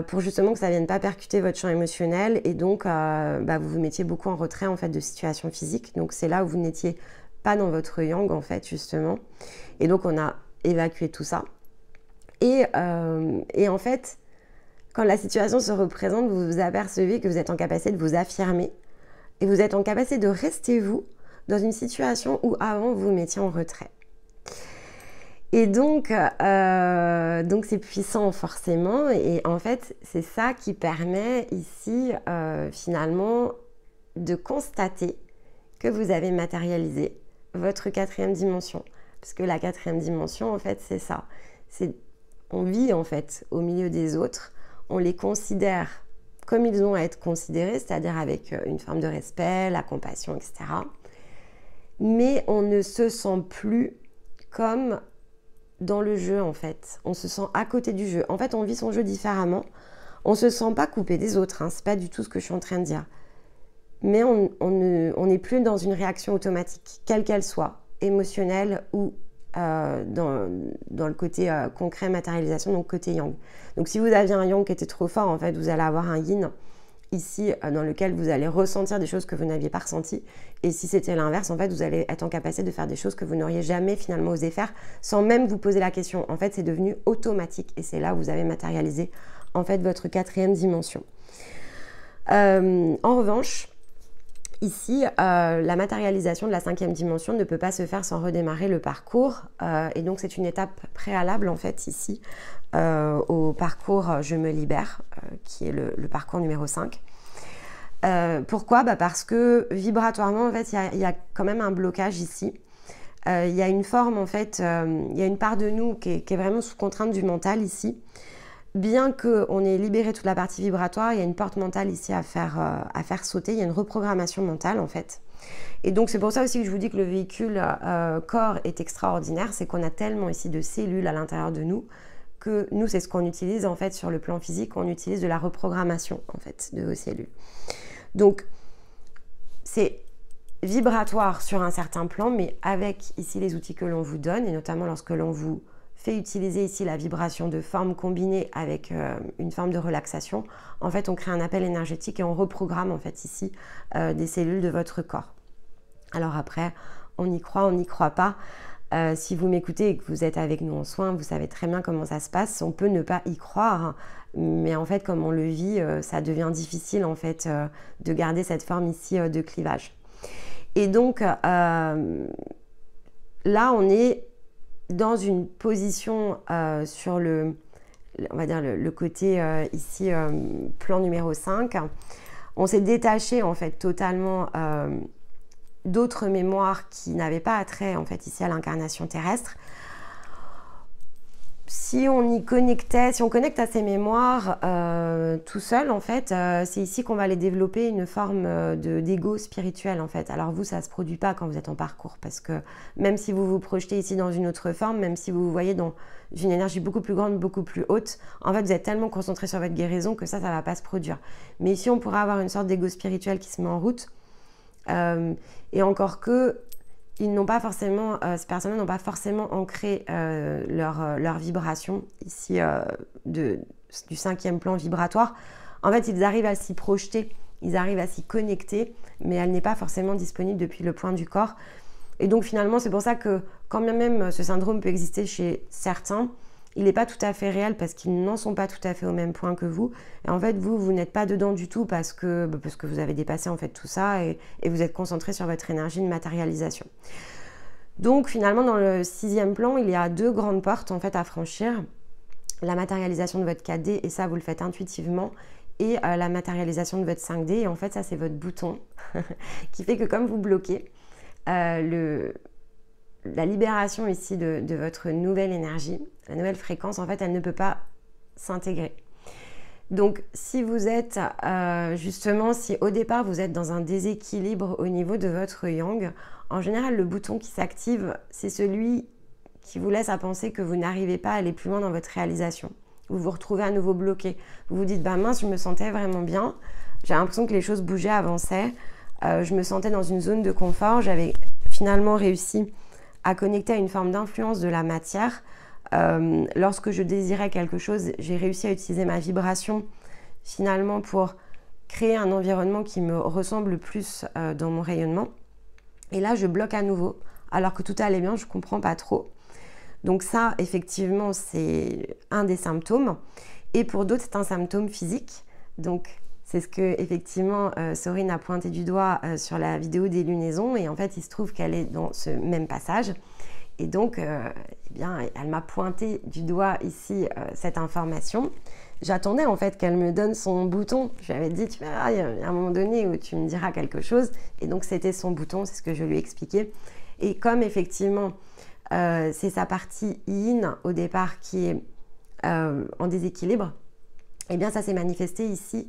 pour justement que ça ne vienne pas percuter votre champ émotionnel, et donc vous vous mettiez beaucoup en retrait en fait de situations physiques, donc c'est là où vous n'étiez pas dans votre yang en fait justement, et donc on a évacué tout ça, et en fait, quand la situation se représente, vous vous apercevez que vous êtes en capacité de vous affirmer et vous êtes en capacité de rester vous dans une situation où avant vous vous mettiez en retrait. Et donc c'est puissant forcément, et en fait c'est ça qui permet ici finalement de constater que vous avez matérialisé votre 4e dimension. Parce que la 4e dimension en fait c'est ça, on vit en fait au milieu des autres. On les considère comme ils ont à être considérés, c'est-à-dire avec une forme de respect, la compassion, etc. Mais on ne se sent plus comme dans le jeu, en fait. On se sent à côté du jeu. En fait, on vit son jeu différemment. On ne se sent pas coupé des autres, hein. C'est pas du tout ce que je suis en train de dire. mais on n'est plus dans une réaction automatique, quelle qu'elle soit, émotionnelle ou dans le côté concret, matérialisation, donc côté yang. Donc si vous aviez un yang qui était trop fort, en fait, vous allez avoir un yin ici dans lequel vous allez ressentir des choses que vous n'aviez pas ressenties. Et si c'était l'inverse, en fait, vous allez être en capacité de faire des choses que vous n'auriez jamais finalement osé faire sans même vous poser la question. En fait, c'est devenu automatique et c'est là où vous avez matérialisé en fait votre 4e dimension. En revanche, ici, la matérialisation de la 5e dimension ne peut pas se faire sans redémarrer le parcours. Et donc, c'est une étape préalable, en fait, ici, au parcours Je me libère, qui est le parcours numéro 5. Pourquoi? Parce que vibratoirement, en fait, il y a quand même un blocage ici. Il y a une forme, en fait, il y a une part de nous qui est vraiment sous contrainte du mental ici. Bien qu'on ait libéré toute la partie vibratoire, il y a une porte mentale ici à faire sauter, il y a une reprogrammation mentale en fait. Et donc c'est pour ça aussi que je vous dis que le véhicule corps est extraordinaire, c'est qu'on a tellement ici de cellules à l'intérieur de nous que nous c'est ce qu'on utilise en fait sur le plan physique, on utilise de la reprogrammation en fait de vos cellules. Donc c'est vibratoire sur un certain plan, mais avec ici les outils que l'on vous donne et notamment lorsque l'on vous fait utiliser ici la vibration de forme combinée avec une forme de relaxation, en fait on crée un appel énergétique et on reprogramme en fait ici des cellules de votre corps. Alors après, on y croit, on n'y croit pas. Si vous m'écoutez et que vous êtes avec nous en soins, vous savez très bien comment ça se passe. On peut ne pas y croire, mais en fait comme on le vit, ça devient difficile en fait de garder cette forme ici de clivage. Et donc là on est dans une position sur on va dire le côté ici plan numéro 5. On s'est détaché en fait totalement d'autres mémoires qui n'avaient pas attrait en fait ici à l'incarnation terrestre. Si on connecte à ces mémoires tout seul, en fait, c'est ici qu'on va aller développer une forme d'ego spirituel, en fait. Alors vous, ça ne se produit pas quand vous êtes en parcours, parce que même si vous vous projetez ici dans une autre forme, même si vous vous voyez dans une énergie beaucoup plus grande, beaucoup plus haute, en fait, vous êtes tellement concentré sur votre guérison que ça ne va pas se produire. Mais ici, on pourrait avoir une sorte d'ego spirituel qui se met en route. Et encore que... ces personnes n'ont pas forcément ancré leur vibration ici du 5e plan vibratoire. En fait, ils arrivent à s'y projeter, ils arrivent à s'y connecter, mais elle n'est pas forcément disponible depuis le point du corps. Et donc finalement, c'est pour ça que quand bien même ce syndrome peut exister chez certains, il n'est pas tout à fait réel parce qu'ils n'en sont pas tout à fait au même point que vous. Et en fait, vous n'êtes pas dedans du tout parce que vous avez dépassé en fait tout ça et vous êtes concentré sur votre énergie de matérialisation. Donc finalement, dans le 6e plan, il y a 2 grandes portes en fait à franchir. La matérialisation de votre 4D, et ça vous le faites intuitivement, et la matérialisation de votre 5D. Et en fait, ça c'est votre bouton qui fait que comme vous bloquez, la libération ici de votre nouvelle énergie, la nouvelle fréquence, en fait, elle ne peut pas s'intégrer. Donc, si vous êtes si au départ vous êtes dans un déséquilibre au niveau de votre yang, en général, le bouton qui s'active, c'est celui qui vous laisse à penser que vous n'arrivez pas à aller plus loin dans votre réalisation. Vous vous retrouvez à nouveau bloqué. Vous vous dites, mince, je me sentais vraiment bien. J'ai l'impression que les choses bougeaient, avançaient. Je me sentais dans une zone de confort. J'avais finalement réussi à connecter à une forme d'influence de la matière. Lorsque je désirais quelque chose, j'ai réussi à utiliser ma vibration finalement pour créer un environnement qui me ressemble plus dans mon rayonnement. Et là, je bloque à nouveau, alors que tout allait bien, je ne comprends pas trop. Donc ça, effectivement, c'est un des symptômes. Et pour d'autres, c'est un symptôme physique. Donc, c'est ce que, effectivement, Sorine a pointé du doigt sur la vidéo des lunaisons. Et en fait, il se trouve qu'elle est dans ce même passage. Et donc, eh bien, elle m'a pointé du doigt ici cette information. J'attendais en fait qu'elle me donne son bouton. Je lui avais dit, tu verras, il y a un moment donné où tu me diras quelque chose. Et donc, c'était son bouton, c'est ce que je lui ai expliqué. Et comme effectivement, c'est sa partie yin au départ qui est en déséquilibre, eh bien, ça s'est manifesté ici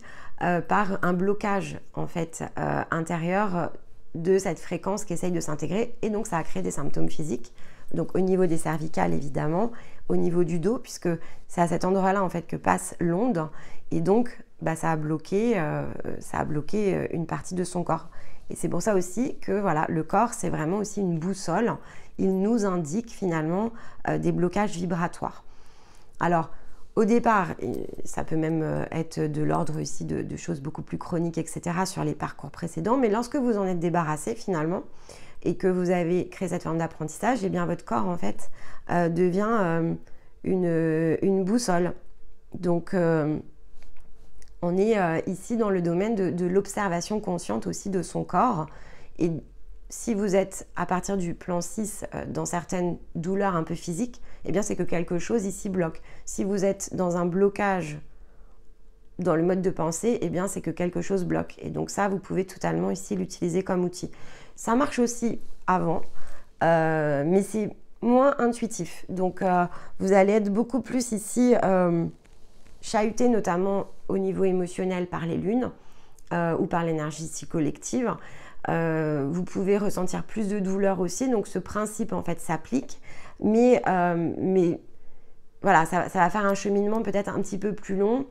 par un blocage en fait intérieur de cette fréquence qui essaye de s'intégrer. Et donc, ça a créé des symptômes physiques. donc au niveau des cervicales évidemment, au niveau du dos, puisque c'est à cet endroit-là en fait que passe l'onde, et donc ça a bloqué une partie de son corps. Et c'est pour ça aussi que voilà, le corps c'est vraiment aussi une boussole, il nous indique finalement des blocages vibratoires. Alors au départ, ça peut même être de l'ordre ici de choses beaucoup plus chroniques, etc. sur les parcours précédents, mais lorsque vous en êtes débarrassé finalement, et que vous avez créé cette forme d'apprentissage, et bien votre corps en fait devient une boussole. Donc on est ici dans le domaine de l'observation consciente aussi de son corps. Et si vous êtes à partir du plan 6 dans certaines douleurs un peu physiques, eh bien c'est que quelque chose ici bloque. Si vous êtes dans un blocage dans le mode de pensée, eh bien c'est que quelque chose bloque. Et donc ça, vous pouvez totalement ici l'utiliser comme outil. Ça marche aussi avant, mais c'est moins intuitif. Donc vous allez être beaucoup plus ici chahuté, notamment au niveau émotionnel par les lunes ou par l'énergie ici collective. Vous pouvez ressentir plus de douleur aussi, donc ce principe en fait s'applique, mais voilà, ça va faire un cheminement peut-être un petit peu plus long.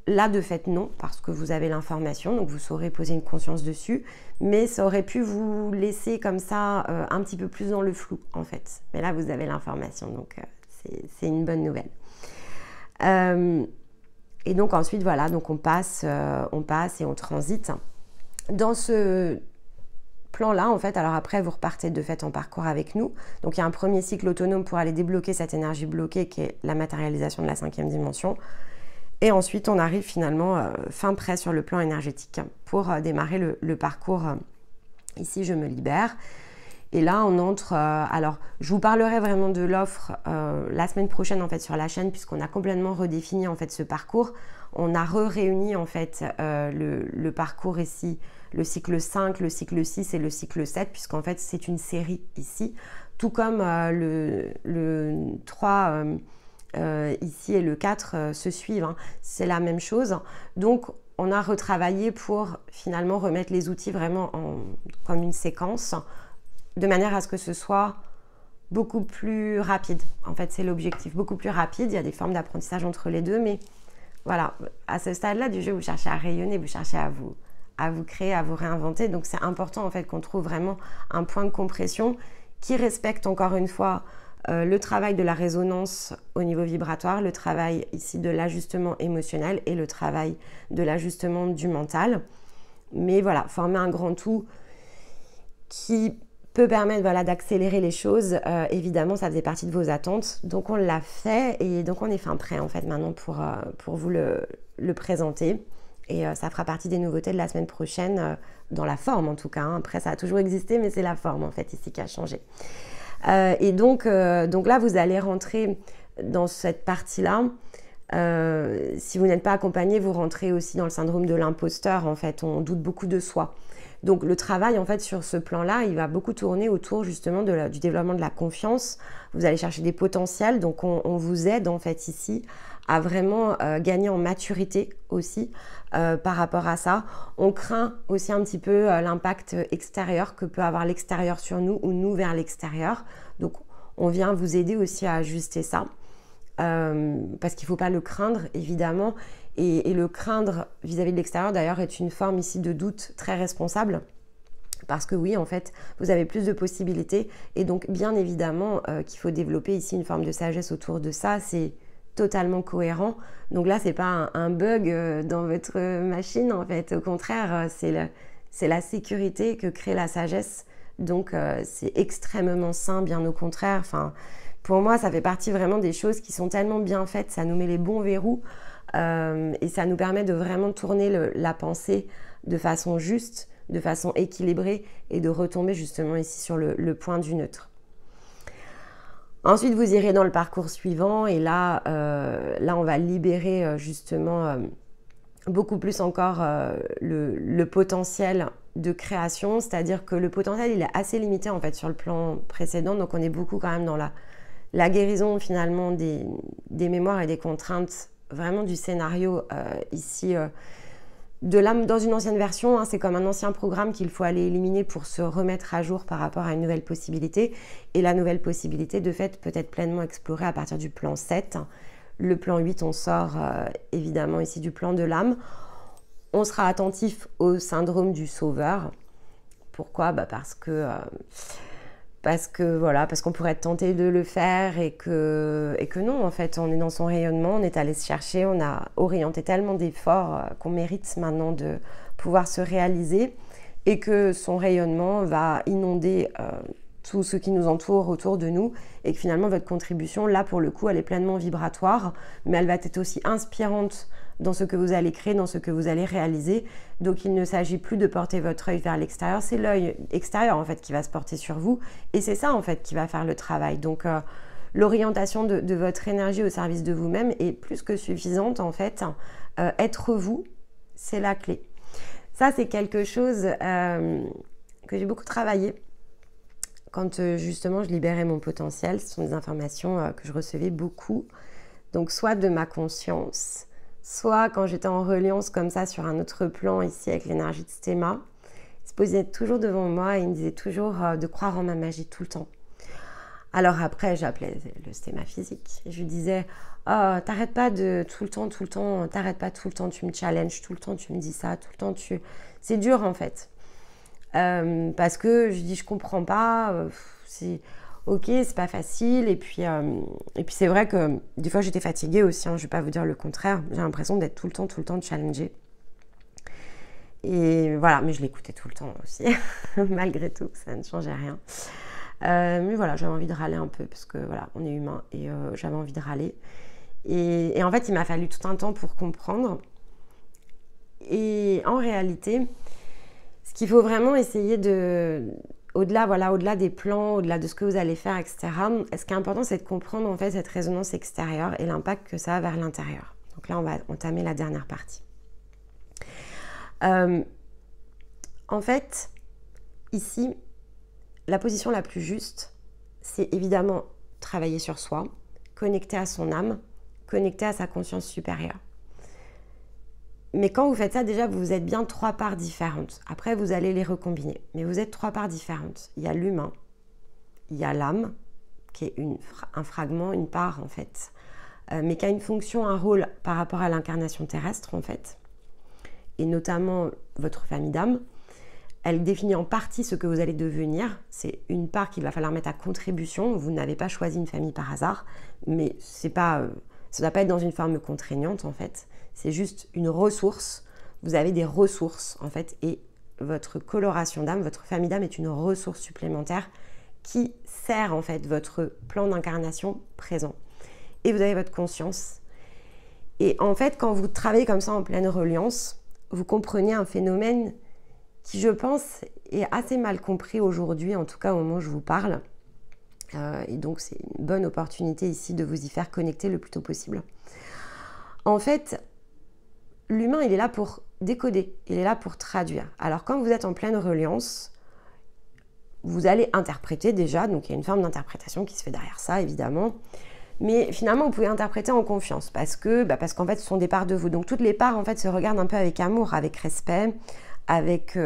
Là, de fait, non, parce que vous avez l'information, donc vous saurez poser une conscience dessus, mais ça aurait pu vous laisser comme ça un petit peu plus dans le flou, en fait. Mais là, vous avez l'information, donc c'est une bonne nouvelle. Et donc ensuite, voilà, donc on passe et on transite. Dans ce plan-là, en fait, alors après, vous repartez de fait en parcours avec nous. Donc il y a un premier cycle autonome pour aller débloquer cette énergie bloquée qui est la matérialisation de la 5e dimension. Et ensuite, on arrive finalement fin prêt sur le plan énergétique pour démarrer le parcours. Ici, je me libère. Et là, on entre... alors, je vous parlerai vraiment de l'offre la semaine prochaine en fait sur la chaîne, puisqu'on a complètement redéfini en fait ce parcours. On a réuni en fait le parcours ici, le cycle 5, le cycle 6 et le cycle 7, puisqu'en fait, c'est une série ici. Tout comme le 3... ici et le 4 se suivent, hein. C'est la même chose. Donc, on a retravaillé pour finalement remettre les outils vraiment comme une séquence, de manière à ce que ce soit beaucoup plus rapide. En fait, c'est l'objectif, beaucoup plus rapide. Il y a des formes d'apprentissage entre les deux, mais voilà, à ce stade-là du jeu, vous cherchez à rayonner, vous cherchez à vous créer, à vous réinventer. Donc, c'est important en fait qu'on trouve vraiment un point de compression qui respecte encore une fois le travail de la résonance au niveau vibratoire, le travail ici de l'ajustement émotionnel et le travail de l'ajustement du mental. Mais voilà, former un grand tout qui peut permettre voilà, d'accélérer les choses. Évidemment, ça faisait partie de vos attentes. Donc, on l'a fait et donc on est fin prêt en fait maintenant pour vous le présenter. Et ça fera partie des nouveautés de la semaine prochaine, dans la forme en tout cas. Hein. Après, ça a toujours existé, mais c'est la forme en fait ici qui a changé. Et donc là, vous allez rentrer dans cette partie-là. Si vous n'êtes pas accompagné, vous rentrez aussi dans le syndrome de l'imposteur. En fait, on doute beaucoup de soi. Donc, le travail, en fait, sur ce plan-là, il va beaucoup tourner autour, justement, du développement de la confiance. Vous allez chercher des potentiels. Donc, on vous aide, en fait, ici, à vraiment gagner en maturité aussi par rapport à ça. On craint aussi un petit peu l'impact extérieur que peut avoir l'extérieur sur nous ou nous vers l'extérieur. Donc, on vient vous aider aussi à ajuster ça parce qu'il ne faut pas le craindre, évidemment. Et le craindre vis-à-vis de l'extérieur, d'ailleurs, est une forme ici de doute très responsable. Parce que oui, en fait, vous avez plus de possibilités. Et donc, bien évidemment, qu'il faut développer ici une forme de sagesse autour de ça. C'est totalement cohérent. Donc là, c'est pas un bug dans votre machine, en fait. Au contraire, c'est la sécurité que crée la sagesse. Donc, c'est extrêmement sain, bien au contraire. Enfin, pour moi, ça fait partie vraiment des choses qui sont tellement bien faites. Ça nous met les bons verrous et ça nous permet de vraiment tourner la pensée de façon juste, de façon équilibrée et de retomber justement ici sur le point du neutre. Ensuite, vous irez dans le parcours suivant et là on va libérer justement beaucoup plus encore le potentiel de création, c'est-à-dire que le potentiel, il est assez limité en fait sur le plan précédent, donc on est beaucoup quand même dans la guérison finalement des mémoires et des contraintes vraiment du scénario ici de l'âme dans une ancienne version, hein, c'est comme un ancien programme qu'il faut aller éliminer pour se remettre à jour par rapport à une nouvelle possibilité. Et la nouvelle possibilité, de fait, peut être pleinement explorée à partir du plan 7. Le plan 8, on sort évidemment ici du plan de l'âme. On sera attentif au syndrome du sauveur. Pourquoi? Parce qu'on pourrait être tenté de le faire et que non, en fait, on est dans son rayonnement, on est allé se chercher, on a orienté tellement d'efforts qu'on mérite maintenant de pouvoir se réaliser et que son rayonnement va inonder tout ce qui nous entoure autour de nous et que finalement votre contribution, là pour le coup, elle est pleinement vibratoire, mais elle va être aussi inspirante dans ce que vous allez créer, dans ce que vous allez réaliser. Donc il ne s'agit plus de porter votre œil vers l'extérieur, c'est l'œil extérieur en fait qui va se porter sur vous et c'est ça en fait qui va faire le travail. Donc l'orientation de votre énergie au service de vous-même est plus que suffisante en fait. Être vous, c'est la clé. Ça c'est quelque chose que j'ai beaucoup travaillé quand justement je libérais mon potentiel. Ce sont des informations que je recevais beaucoup, donc soit de ma conscience, soit quand j'étais en reliance comme ça sur un autre plan ici avec l'énergie de Stéma. Il se posait toujours devant moi et il me disait toujours de croire en ma magie tout le temps. Alors après, j'appelais le Stéma physique et je lui disais oh, t'arrêtes pas de tout le temps, t'arrêtes pas tout le temps, tu me challenges tout le temps, tu me dis ça, tout le temps, c'est dur en fait. Parce que je dis je comprends pas, c'est ok, c'est pas facile et puis c'est vrai que des fois j'étais fatiguée aussi, hein, je vais pas vous dire le contraire, j'ai l'impression d'être tout le temps challengée et voilà, mais je l'écoutais tout le temps aussi malgré tout, ça ne changeait rien, mais voilà, j'avais envie de râler un peu parce que voilà, on est humain et j'avais envie de râler et en fait il m'a fallu tout un temps pour comprendre et en réalité ce qu'il faut vraiment essayer au-delà des plans, au-delà de ce que vous allez faire, etc. Ce qui est important, c'est de comprendre en fait cette résonance extérieure et l'impact que ça a vers l'intérieur. Donc là, on va entamer la dernière partie. En fait, ici, la position la plus juste, c'est évidemment travailler sur soi, connecter à son âme, connecter à sa conscience supérieure. Mais quand vous faites ça, déjà, vous êtes bien 3 parts différentes. Après, vous allez les recombiner. Mais vous êtes 3 parts différentes. Il y a l'humain, il y a l'âme, qui est un fragment, une part, en fait, mais qui a une fonction, un rôle par rapport à l'incarnation terrestre, en fait, et notamment votre famille d'âme. Elle définit en partie ce que vous allez devenir. C'est une part qu'il va falloir mettre à contribution. Vous n'avez pas choisi une famille par hasard, mais ça ne doit pas être dans une forme contraignante, en fait. C'est juste une ressource. Vous avez des ressources, en fait, et votre coloration d'âme, votre famille d'âme est une ressource supplémentaire qui sert, en fait, votre plan d'incarnation présent. Et vous avez votre conscience. Et en fait, quand vous travaillez comme ça en pleine reliance, vous comprenez un phénomène qui, je pense, est assez mal compris aujourd'hui, en tout cas au moment où je vous parle. Et donc, c'est une bonne opportunité ici de vous y faire connecter le plus tôt possible. En fait, l'humain, il est là pour décoder, il est là pour traduire. Alors, quand vous êtes en pleine reliance, vous allez interpréter déjà, donc il y a une forme d'interprétation qui se fait derrière ça, évidemment. Mais finalement, vous pouvez interpréter en confiance parce qu'en fait, ce sont des parts de vous. Donc, toutes les parts, en fait, se regardent un peu avec amour, avec respect, avec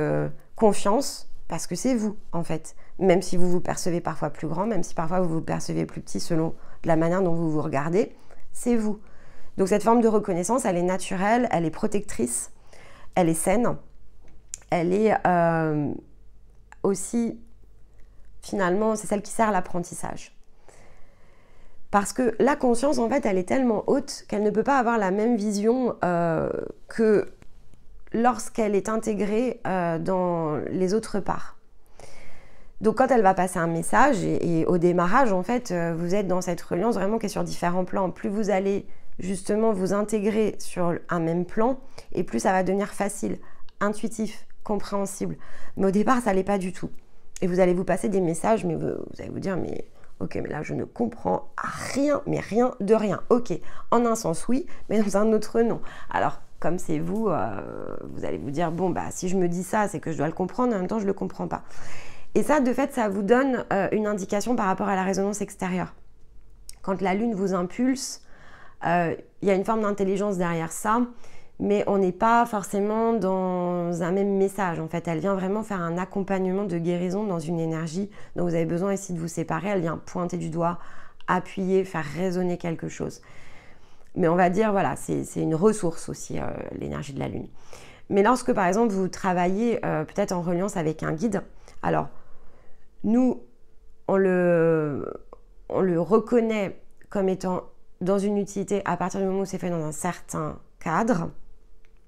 confiance, parce que c'est vous, en fait. Même si vous vous percevez parfois plus grand, même si parfois vous vous percevez plus petit selon la manière dont vous vous regardez, c'est vous. Donc cette forme de reconnaissance, elle est naturelle, elle est protectrice, elle est saine, elle est aussi, finalement, c'est celle qui sert à l'apprentissage. Parce que la conscience, en fait, elle est tellement haute qu'elle ne peut pas avoir la même vision que lorsqu'elle est intégrée dans les autres parts. Donc quand elle va passer un message, et au démarrage, en fait, vous êtes dans cette reliance vraiment qui est sur différents plans. Plus vous allez justement vous intégrer sur un même plan, et plus ça va devenir facile, intuitif, compréhensible. Mais au départ, ça l'est pas du tout. Et vous allez vous passer des messages, mais vous allez vous dire, mais ok, mais là je ne comprends rien, mais rien de rien. Ok, en un sens oui, mais dans un autre non. Alors, comme c'est vous, vous allez vous dire, bon, bah si je me dis ça, c'est que je dois le comprendre, en même temps je ne le comprends pas. Et ça, de fait, ça vous donne une indication par rapport à la résonance extérieure. Quand la Lune vous impulse, il y a une forme d'intelligence derrière ça, mais on n'est pas forcément dans un même message. En fait, elle vient vraiment faire un accompagnement de guérison dans une énergie dont vous avez besoin ici de vous séparer. Elle vient pointer du doigt, appuyer, faire résonner quelque chose. Mais on va dire, voilà, c'est une ressource aussi, l'énergie de la Lune. Mais lorsque, par exemple, vous travaillez peut-être en reliance avec un guide, alors, nous, on le reconnaît comme étant dans une utilité à partir du moment où c'est fait dans un certain cadre.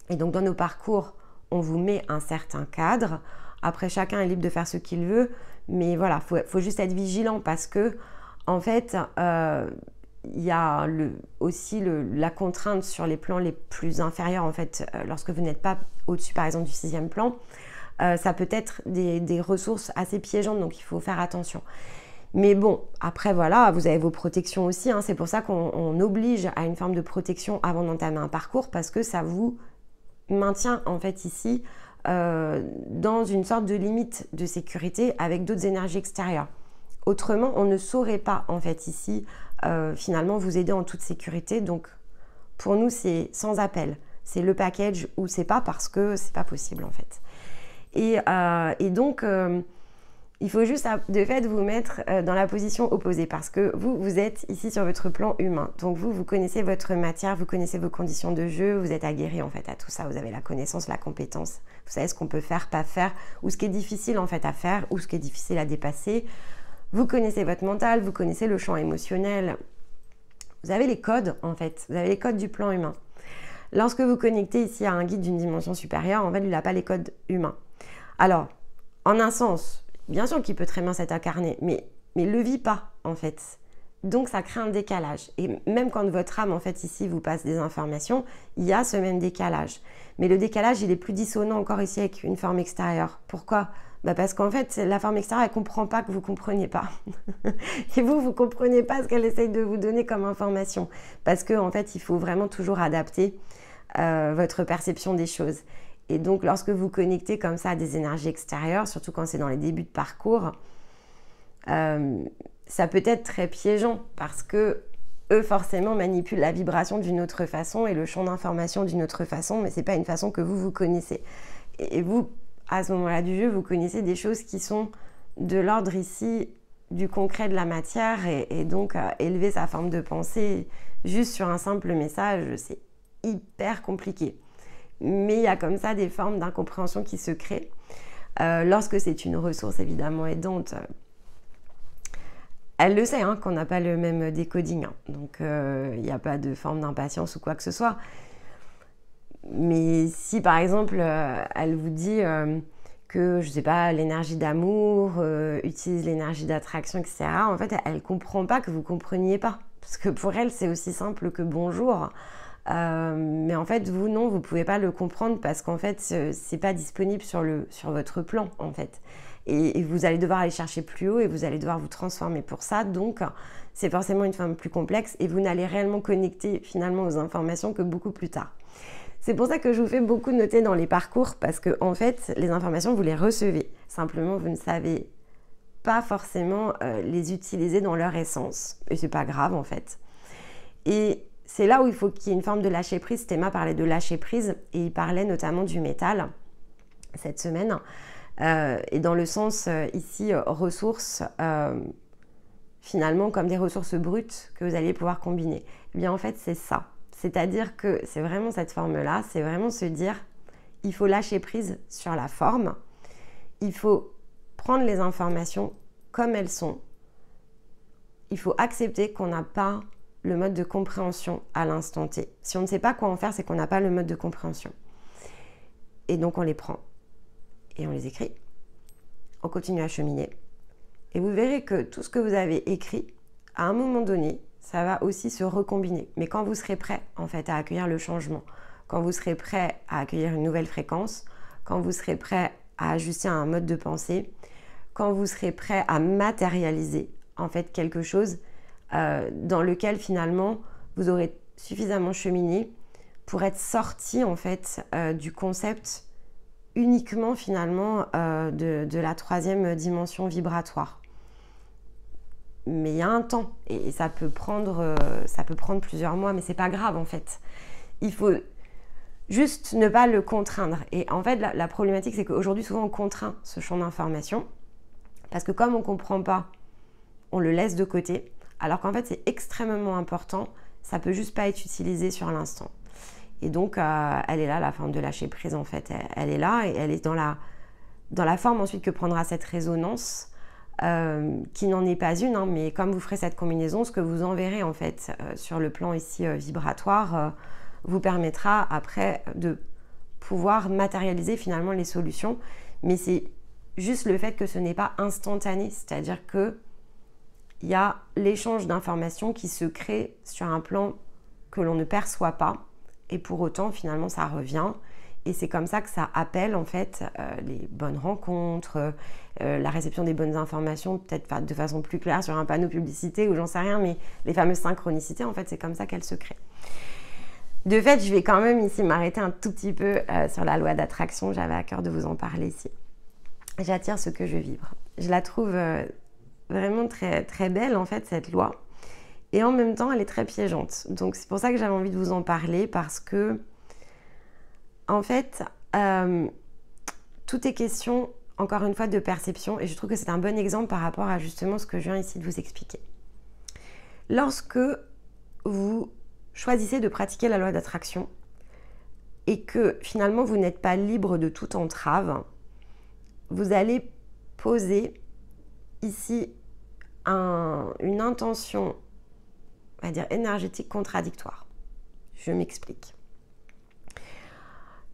Et donc, dans nos parcours, on vous met un certain cadre. Après, chacun est libre de faire ce qu'il veut. Mais voilà, faut juste être vigilant parce que, en fait, il y a aussi la contrainte sur les plans les plus inférieurs. En fait, lorsque vous n'êtes pas au-dessus, par exemple, du 6e plan, ça peut être des ressources assez piégeantes. Donc, il faut faire attention. Mais bon, après voilà, vous avez vos protections aussi, hein. C'est pour ça qu'on oblige à une forme de protection avant d'entamer un parcours parce que ça vous maintient en fait ici dans une sorte de limite de sécurité avec d'autres énergies extérieures. Autrement, on ne saurait pas en fait ici finalement vous aider en toute sécurité. Donc pour nous, c'est sans appel. C'est le package ou c'est pas parce que c'est pas possible en fait. Et donc... il faut juste de fait vous mettre dans la position opposée parce que vous êtes ici sur votre plan humain. Donc vous connaissez votre matière, vous connaissez vos conditions de jeu, vous êtes aguerri en fait à tout ça. Vous avez la connaissance, la compétence. Vous savez ce qu'on peut faire, pas faire, ou ce qui est difficile en fait à faire, ou ce qui est difficile à dépasser. Vous connaissez votre mental, vous connaissez le champ émotionnel. Vous avez les codes en fait, vous avez les codes du plan humain. Lorsque vous connectez ici à un guide d'une dimension supérieure, en fait, il n'a pas les codes humains. Alors, en un sens, bien sûr qu'il peut très bien s'être incarné, mais le vit pas en fait. Donc ça crée un décalage. Et même quand votre âme en fait ici vous passe des informations, il y a ce même décalage. Mais le décalage il est plus dissonant encore ici avec une forme extérieure. Pourquoi ? Parce qu'en fait la forme extérieure elle comprend pas que vous compreniez pas. Et vous comprenez pas ce qu'elle essaye de vous donner comme information. Parce que en fait il faut vraiment toujours adapter votre perception des choses. Et donc, lorsque vous connectez comme ça à des énergies extérieures, surtout quand c'est dans les débuts de parcours, ça peut être très piégeant parce que eux, forcément, manipulent la vibration d'une autre façon et le champ d'information d'une autre façon, mais ce n'est pas une façon que vous connaissez. Et vous, à ce moment-là du jeu, vous connaissez des choses qui sont de l'ordre ici du concret de la matière et donc élever sa forme de pensée juste sur un simple message, c'est hyper compliqué. Mais il y a comme ça des formes d'incompréhension qui se créent. Lorsque c'est une ressource évidemment aidante, elle le sait hein, qu'on n'a pas le même décoding. Hein. Donc il n'y a pas de forme d'impatience ou quoi que ce soit. Mais si par exemple elle vous dit que, je ne sais pas, l'énergie d'amour utilise l'énergie d'attraction, etc., en fait elle ne comprend pas que vous ne compreniez pas. Parce que pour elle c'est aussi simple que bonjour. Mais en fait vous non, vous pouvez pas le comprendre parce qu'en fait c'est pas disponible sur votre plan en fait et vous allez devoir aller chercher plus haut et vous allez devoir vous transformer pour ça, donc c'est forcément une forme plus complexe et vous n'allez réellement connecter finalement aux informations que beaucoup plus tard. C'est pour ça que je vous fais beaucoup noter dans les parcours parce que en fait les informations vous les recevez, simplement vous ne savez pas forcément les utiliser dans leur essence et c'est pas grave en fait. Et c'est là où il faut qu'il y ait une forme de lâcher prise. Théma parlait de lâcher prise et il parlait notamment du métal cette semaine. Et dans le sens ici, ressources, finalement comme des ressources brutes que vous allez pouvoir combiner. Eh bien en fait c'est ça. C'est-à-dire que c'est vraiment cette forme-là, c'est vraiment se dire il faut lâcher prise sur la forme, il faut prendre les informations comme elles sont, il faut accepter qu'on n'a pas le mode de compréhension à l'instant T. Si on ne sait pas quoi en faire, c'est qu'on n'a pas le mode de compréhension. Et donc on les prend et on les écrit. On continue à cheminer. Et vous verrez que tout ce que vous avez écrit, à un moment donné, ça va aussi se recombiner. Mais quand vous serez prêt en fait à accueillir le changement, quand vous serez prêt à accueillir une nouvelle fréquence, quand vous serez prêt à ajuster un mode de pensée, quand vous serez prêt à matérialiser en fait quelque chose dans lequel finalement vous aurez suffisamment cheminé pour être sorti en fait du concept uniquement finalement de la 3e dimension vibratoire. Mais il y a un temps et ça peut prendre plusieurs mois, mais c'est pas grave en fait. Il faut juste ne pas le contraindre. Et en fait, la problématique, c'est qu'aujourd'hui, souvent, on contraint ce champ d'information parce que comme on ne comprend pas, on le laisse de côté, alors qu'en fait, c'est extrêmement important. Ça peut juste pas être utilisé sur l'instant. Et donc, elle est là, la forme de lâcher prise, en fait. Elle est là et elle est dans la forme ensuite que prendra cette résonance, qui n'en est pas une, hein, mais comme vous ferez cette combinaison, ce que vous enverrez, en fait, sur le plan ici vibratoire, vous permettra après de pouvoir matérialiser finalement les solutions. Mais c'est juste le fait que ce n'est pas instantané, c'est-à-dire que il y a l'échange d'informations qui se crée sur un plan que l'on ne perçoit pas, et pour autant finalement ça revient, et c'est comme ça que ça appelle en fait les bonnes rencontres, la réception des bonnes informations, peut-être de façon plus claire sur un panneau publicité ou j'en sais rien, mais les fameuses synchronicités, en fait c'est comme ça qu'elles se créent. De fait, je vais quand même ici m'arrêter un tout petit peu sur la loi d'attraction, j'avais à cœur de vous en parler ici. J'attire ce que je vibre. Je la trouve vraiment très, très belle en fait cette loi, et en même temps elle est très piégeante. Donc c'est pour ça que j'avais envie de vous en parler, parce que en fait tout est question encore une fois de perception, et je trouve que c'est un bon exemple par rapport à justement ce que je viens ici de vous expliquer. Lorsque vous choisissez de pratiquer la loi d'attraction et que finalement vous n'êtes pas libre de toute entrave, vous allez poser ici une intention, on va dire énergétique contradictoire. Je m'explique.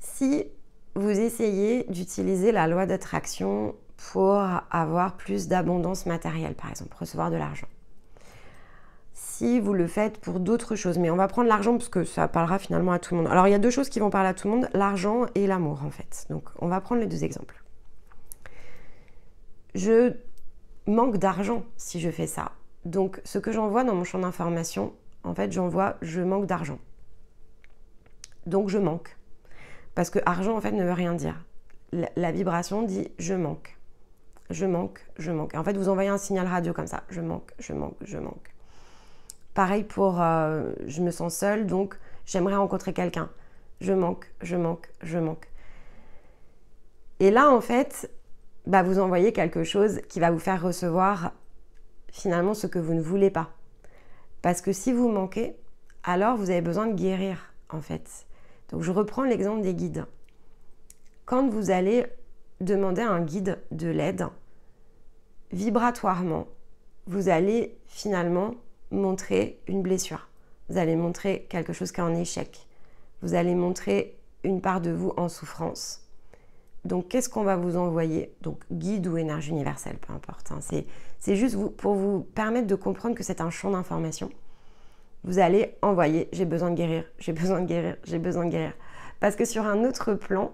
Si vous essayez d'utiliser la loi d'attraction pour avoir plus d'abondance matérielle, par exemple, recevoir de l'argent, si vous le faites pour d'autres choses, mais on va prendre l'argent parce que ça parlera finalement à tout le monde. Alors il y a deux choses qui vont parler à tout le monde, l'argent et l'amour en fait. Donc on va prendre les deux exemples. Je manque d'argent si je fais ça. Donc ce que j'envoie dans mon champ d'information, en fait j'envoie je manque d'argent. Donc je manque. Parce que argent en fait ne veut rien dire. La vibration dit je manque. Je manque, je manque. En fait vous envoyez un signal radio comme ça. Je manque, je manque, je manque. Pareil pour je me sens seule, donc j'aimerais rencontrer quelqu'un. Je manque, je manque, je manque. Et là en fait, vous envoyez quelque chose qui va vous faire recevoir finalement ce que vous ne voulez pas. Parce que si vous manquez, alors vous avez besoin de guérir en fait. Donc je reprends l'exemple des guides. Quand vous allez demander à un guide de l'aide, vibratoirement, vous allez finalement montrer une blessure. Vous allez montrer quelque chose qui est en échec. Vous allez montrer une part de vous en souffrance. Donc, qu'est-ce qu'on va vous envoyer? Donc, guide ou énergie universelle, peu importe. Hein. C'est juste pour vous permettre de comprendre que c'est un champ d'information. Vous allez envoyer « j'ai besoin de guérir, j'ai besoin de guérir, j'ai besoin de guérir ». Parce que sur un autre plan,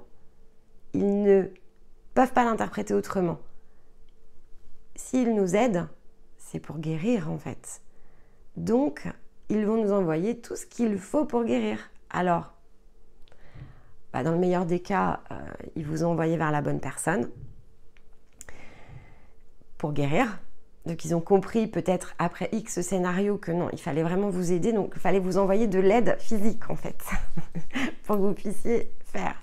ils ne peuvent pas l'interpréter autrement. S'ils nous aident, c'est pour guérir en fait. Donc, ils vont nous envoyer tout ce qu'il faut pour guérir. Alors, dans le meilleur des cas, ils vous ont envoyé vers la bonne personne pour guérir. Donc, ils ont compris peut-être après X scénario que non, il fallait vraiment vous aider. Donc, il fallait vous envoyer de l'aide physique en fait pour que vous puissiez faire.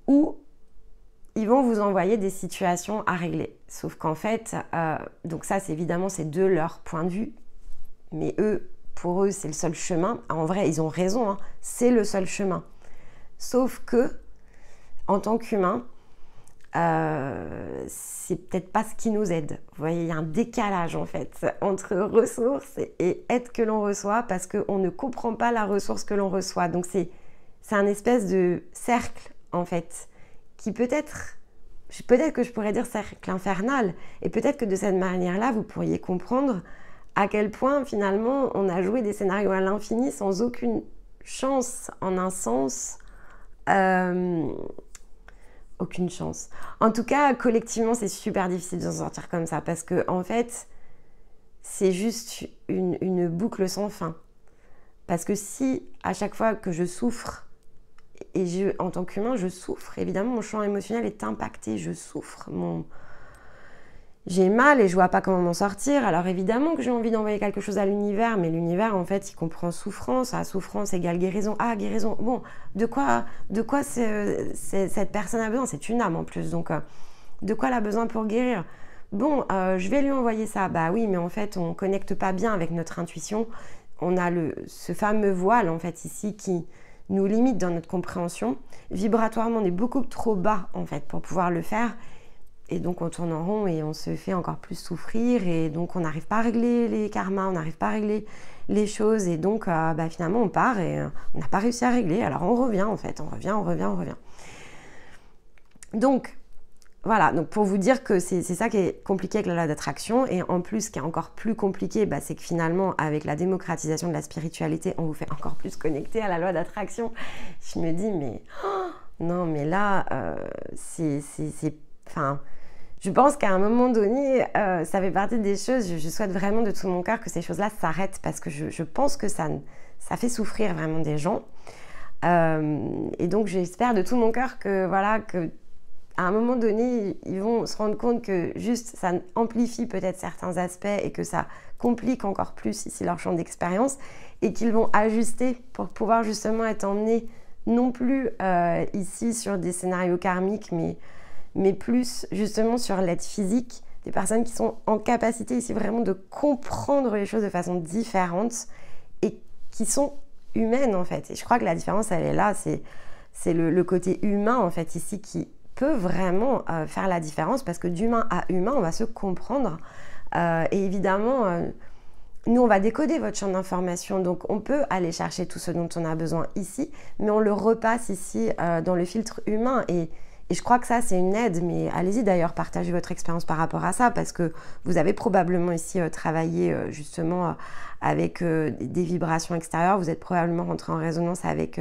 Ou ils vont vous envoyer des situations à régler. Sauf qu'en fait, donc ça, c'est évidemment, c'est de leur point de vue. Mais eux, pour eux, c'est le seul chemin. En vrai, ils ont raison, hein, c'est le seul chemin. Sauf que, en tant qu'humain, c'est peut-être pas ce qui nous aide. Vous voyez, il y a un décalage en fait entre ressources et aide que l'on reçoit parce qu'on ne comprend pas la ressource que l'on reçoit. Donc c'est un espèce de cercle en fait qui peut-être que je pourrais dire cercle infernal, et peut-être que de cette manière-là, vous pourriez comprendre à quel point finalement on a joué des scénarios à l'infini sans aucune chance en un sens. Aucune chance. En tout cas, collectivement, c'est super difficile de s'en sortir comme ça parce que en fait, c'est juste une boucle sans fin. Parce que si à chaque fois que je souffre, et en tant qu'humain, je souffre, évidemment, mon champ émotionnel est impacté, je souffre, j'ai mal et je vois pas comment m'en sortir. Alors évidemment que j'ai envie d'envoyer quelque chose à l'univers, mais l'univers en fait il comprend souffrance. Ah, souffrance égale guérison. Ah, guérison. Bon, de quoi cette personne a besoin? C'est une âme en plus, donc de quoi elle a besoin pour guérir? Bon, je vais lui envoyer ça. Bah oui, mais en fait on connecte pas bien avec notre intuition. On a ce fameux voile en fait ici qui nous limite dans notre compréhension. Vibratoirement, on est beaucoup trop bas en fait pour pouvoir le faire. Et donc on tourne en rond et on se fait encore plus souffrir et donc on n'arrive pas à régler les karmas, on n'arrive pas à régler les choses et donc finalement on part et on n'a pas réussi à régler. Alors on revient en fait, on revient. Donc voilà, donc pour vous dire que c'est ça qui est compliqué avec la loi d'attraction et en plus ce qui est encore plus compliqué, c'est que finalement avec la démocratisation de la spiritualité, on vous fait encore plus connecter à la loi d'attraction. Je me dis mais non mais là je pense qu'à un moment donné, ça fait partie des choses, je souhaite vraiment de tout mon cœur que ces choses-là s'arrêtent parce que je pense que ça fait souffrir vraiment des gens. Et donc j'espère de tout mon cœur que voilà, que à un moment donné, ils vont se rendre compte que juste ça amplifie peut-être certains aspects et que ça complique encore plus ici leur champ d'expérience et qu'ils vont ajuster pour pouvoir justement être emmenés non plus ici sur des scénarios karmiques, mais plus justement sur l'aide physique, des personnes qui sont en capacité ici vraiment de comprendre les choses de façon différente et qui sont humaines en fait. Et je crois que la différence elle est là, c'est le côté humain en fait ici qui peut vraiment faire la différence parce que d'humain à humain on va se comprendre et évidemment nous on va décoder votre champ d'information donc on peut aller chercher tout ce dont on a besoin ici mais on le repasse ici dans le filtre humain et je crois que ça, c'est une aide, mais allez-y d'ailleurs, partagez votre expérience par rapport à ça, parce que vous avez probablement ici travaillé justement avec des vibrations extérieures, vous êtes probablement rentré en résonance avec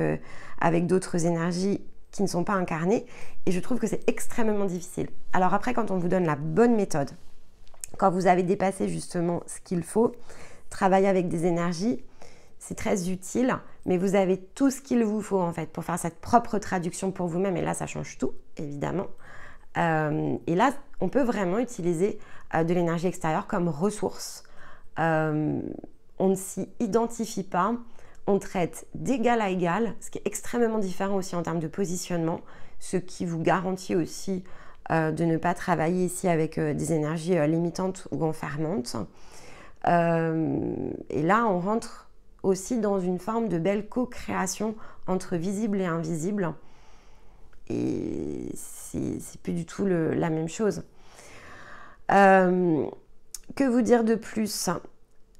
d'autres énergies qui ne sont pas incarnées, et je trouve que c'est extrêmement difficile. Alors après, quand on vous donne la bonne méthode, quand vous avez dépassé justement ce qu'il faut, travailler avec des énergies, c'est très utile, mais vous avez tout ce qu'il vous faut en fait pour faire cette propre traduction pour vous-même et là ça change tout évidemment et là on peut vraiment utiliser de l'énergie extérieure comme ressource. On ne s'y identifie pas, on traite d'égal à égal, ce qui est extrêmement différent aussi en termes de positionnement, ce qui vous garantit aussi de ne pas travailler ici avec des énergies limitantes ou enfermantes et là on rentre aussi dans une forme de belle co-création entre visible et invisible. Et c'est plus du tout la même chose. Que vous dire de plus?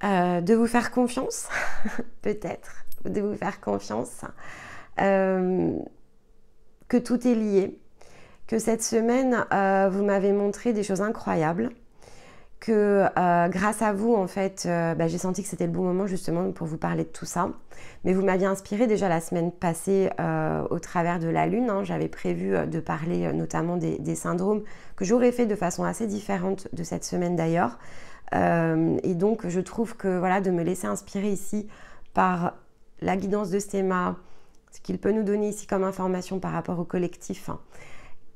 De vous faire confiance, peut-être, de vous faire confiance. Que tout est lié. Que cette semaine, vous m'avez montré des choses incroyables. Que grâce à vous, en fait, j'ai senti que c'était le bon moment justement pour vous parler de tout ça. Mais vous m'aviez inspiré déjà la semaine passée au travers de la Lune. J'avais prévu de parler notamment des syndromes que j'aurais fait de façon assez différente de cette semaine d'ailleurs. Et donc, je trouve que voilà, de me laisser inspirer ici par la guidance de Stéma, ce qu'il peut nous donner ici comme information par rapport au collectif.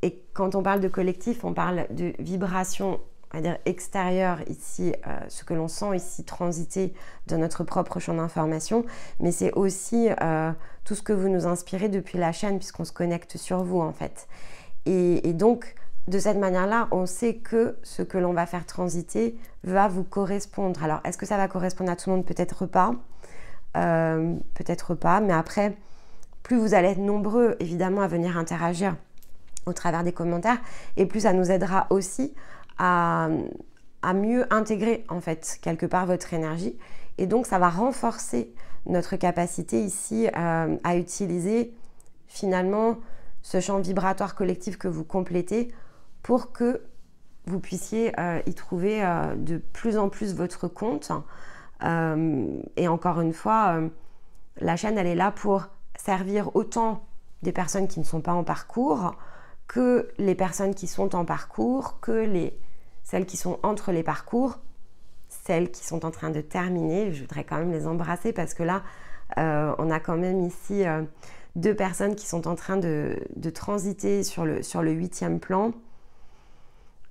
Et quand on parle de collectif, on parle de vibration extérieur ici, ce que l'on sent ici transiter dans notre propre champ d'information, mais c'est aussi tout ce que vous nous inspirez depuis la chaîne puisqu'on se connecte sur vous en fait. Et donc de cette manière-là, on sait que ce que l'on va faire transiter va vous correspondre. Alors est-ce que ça va correspondre à tout le monde? Peut-être pas, mais après, plus vous allez être nombreux évidemment à venir interagir au travers des commentaires et plus ça nous aidera aussi à mieux intégrer en fait quelque part votre énergie et donc ça va renforcer notre capacité ici à utiliser finalement ce champ vibratoire collectif que vous complétez pour que vous puissiez y trouver de plus en plus votre compte et encore une fois la chaîne elle est là pour servir autant des personnes qui ne sont pas en parcours que les personnes qui sont en parcours, que celles qui sont entre les parcours, celles qui sont en train de terminer. Je voudrais quand même les embrasser parce que là, on a quand même ici 2 personnes qui sont en train de transiter sur le 8e plan.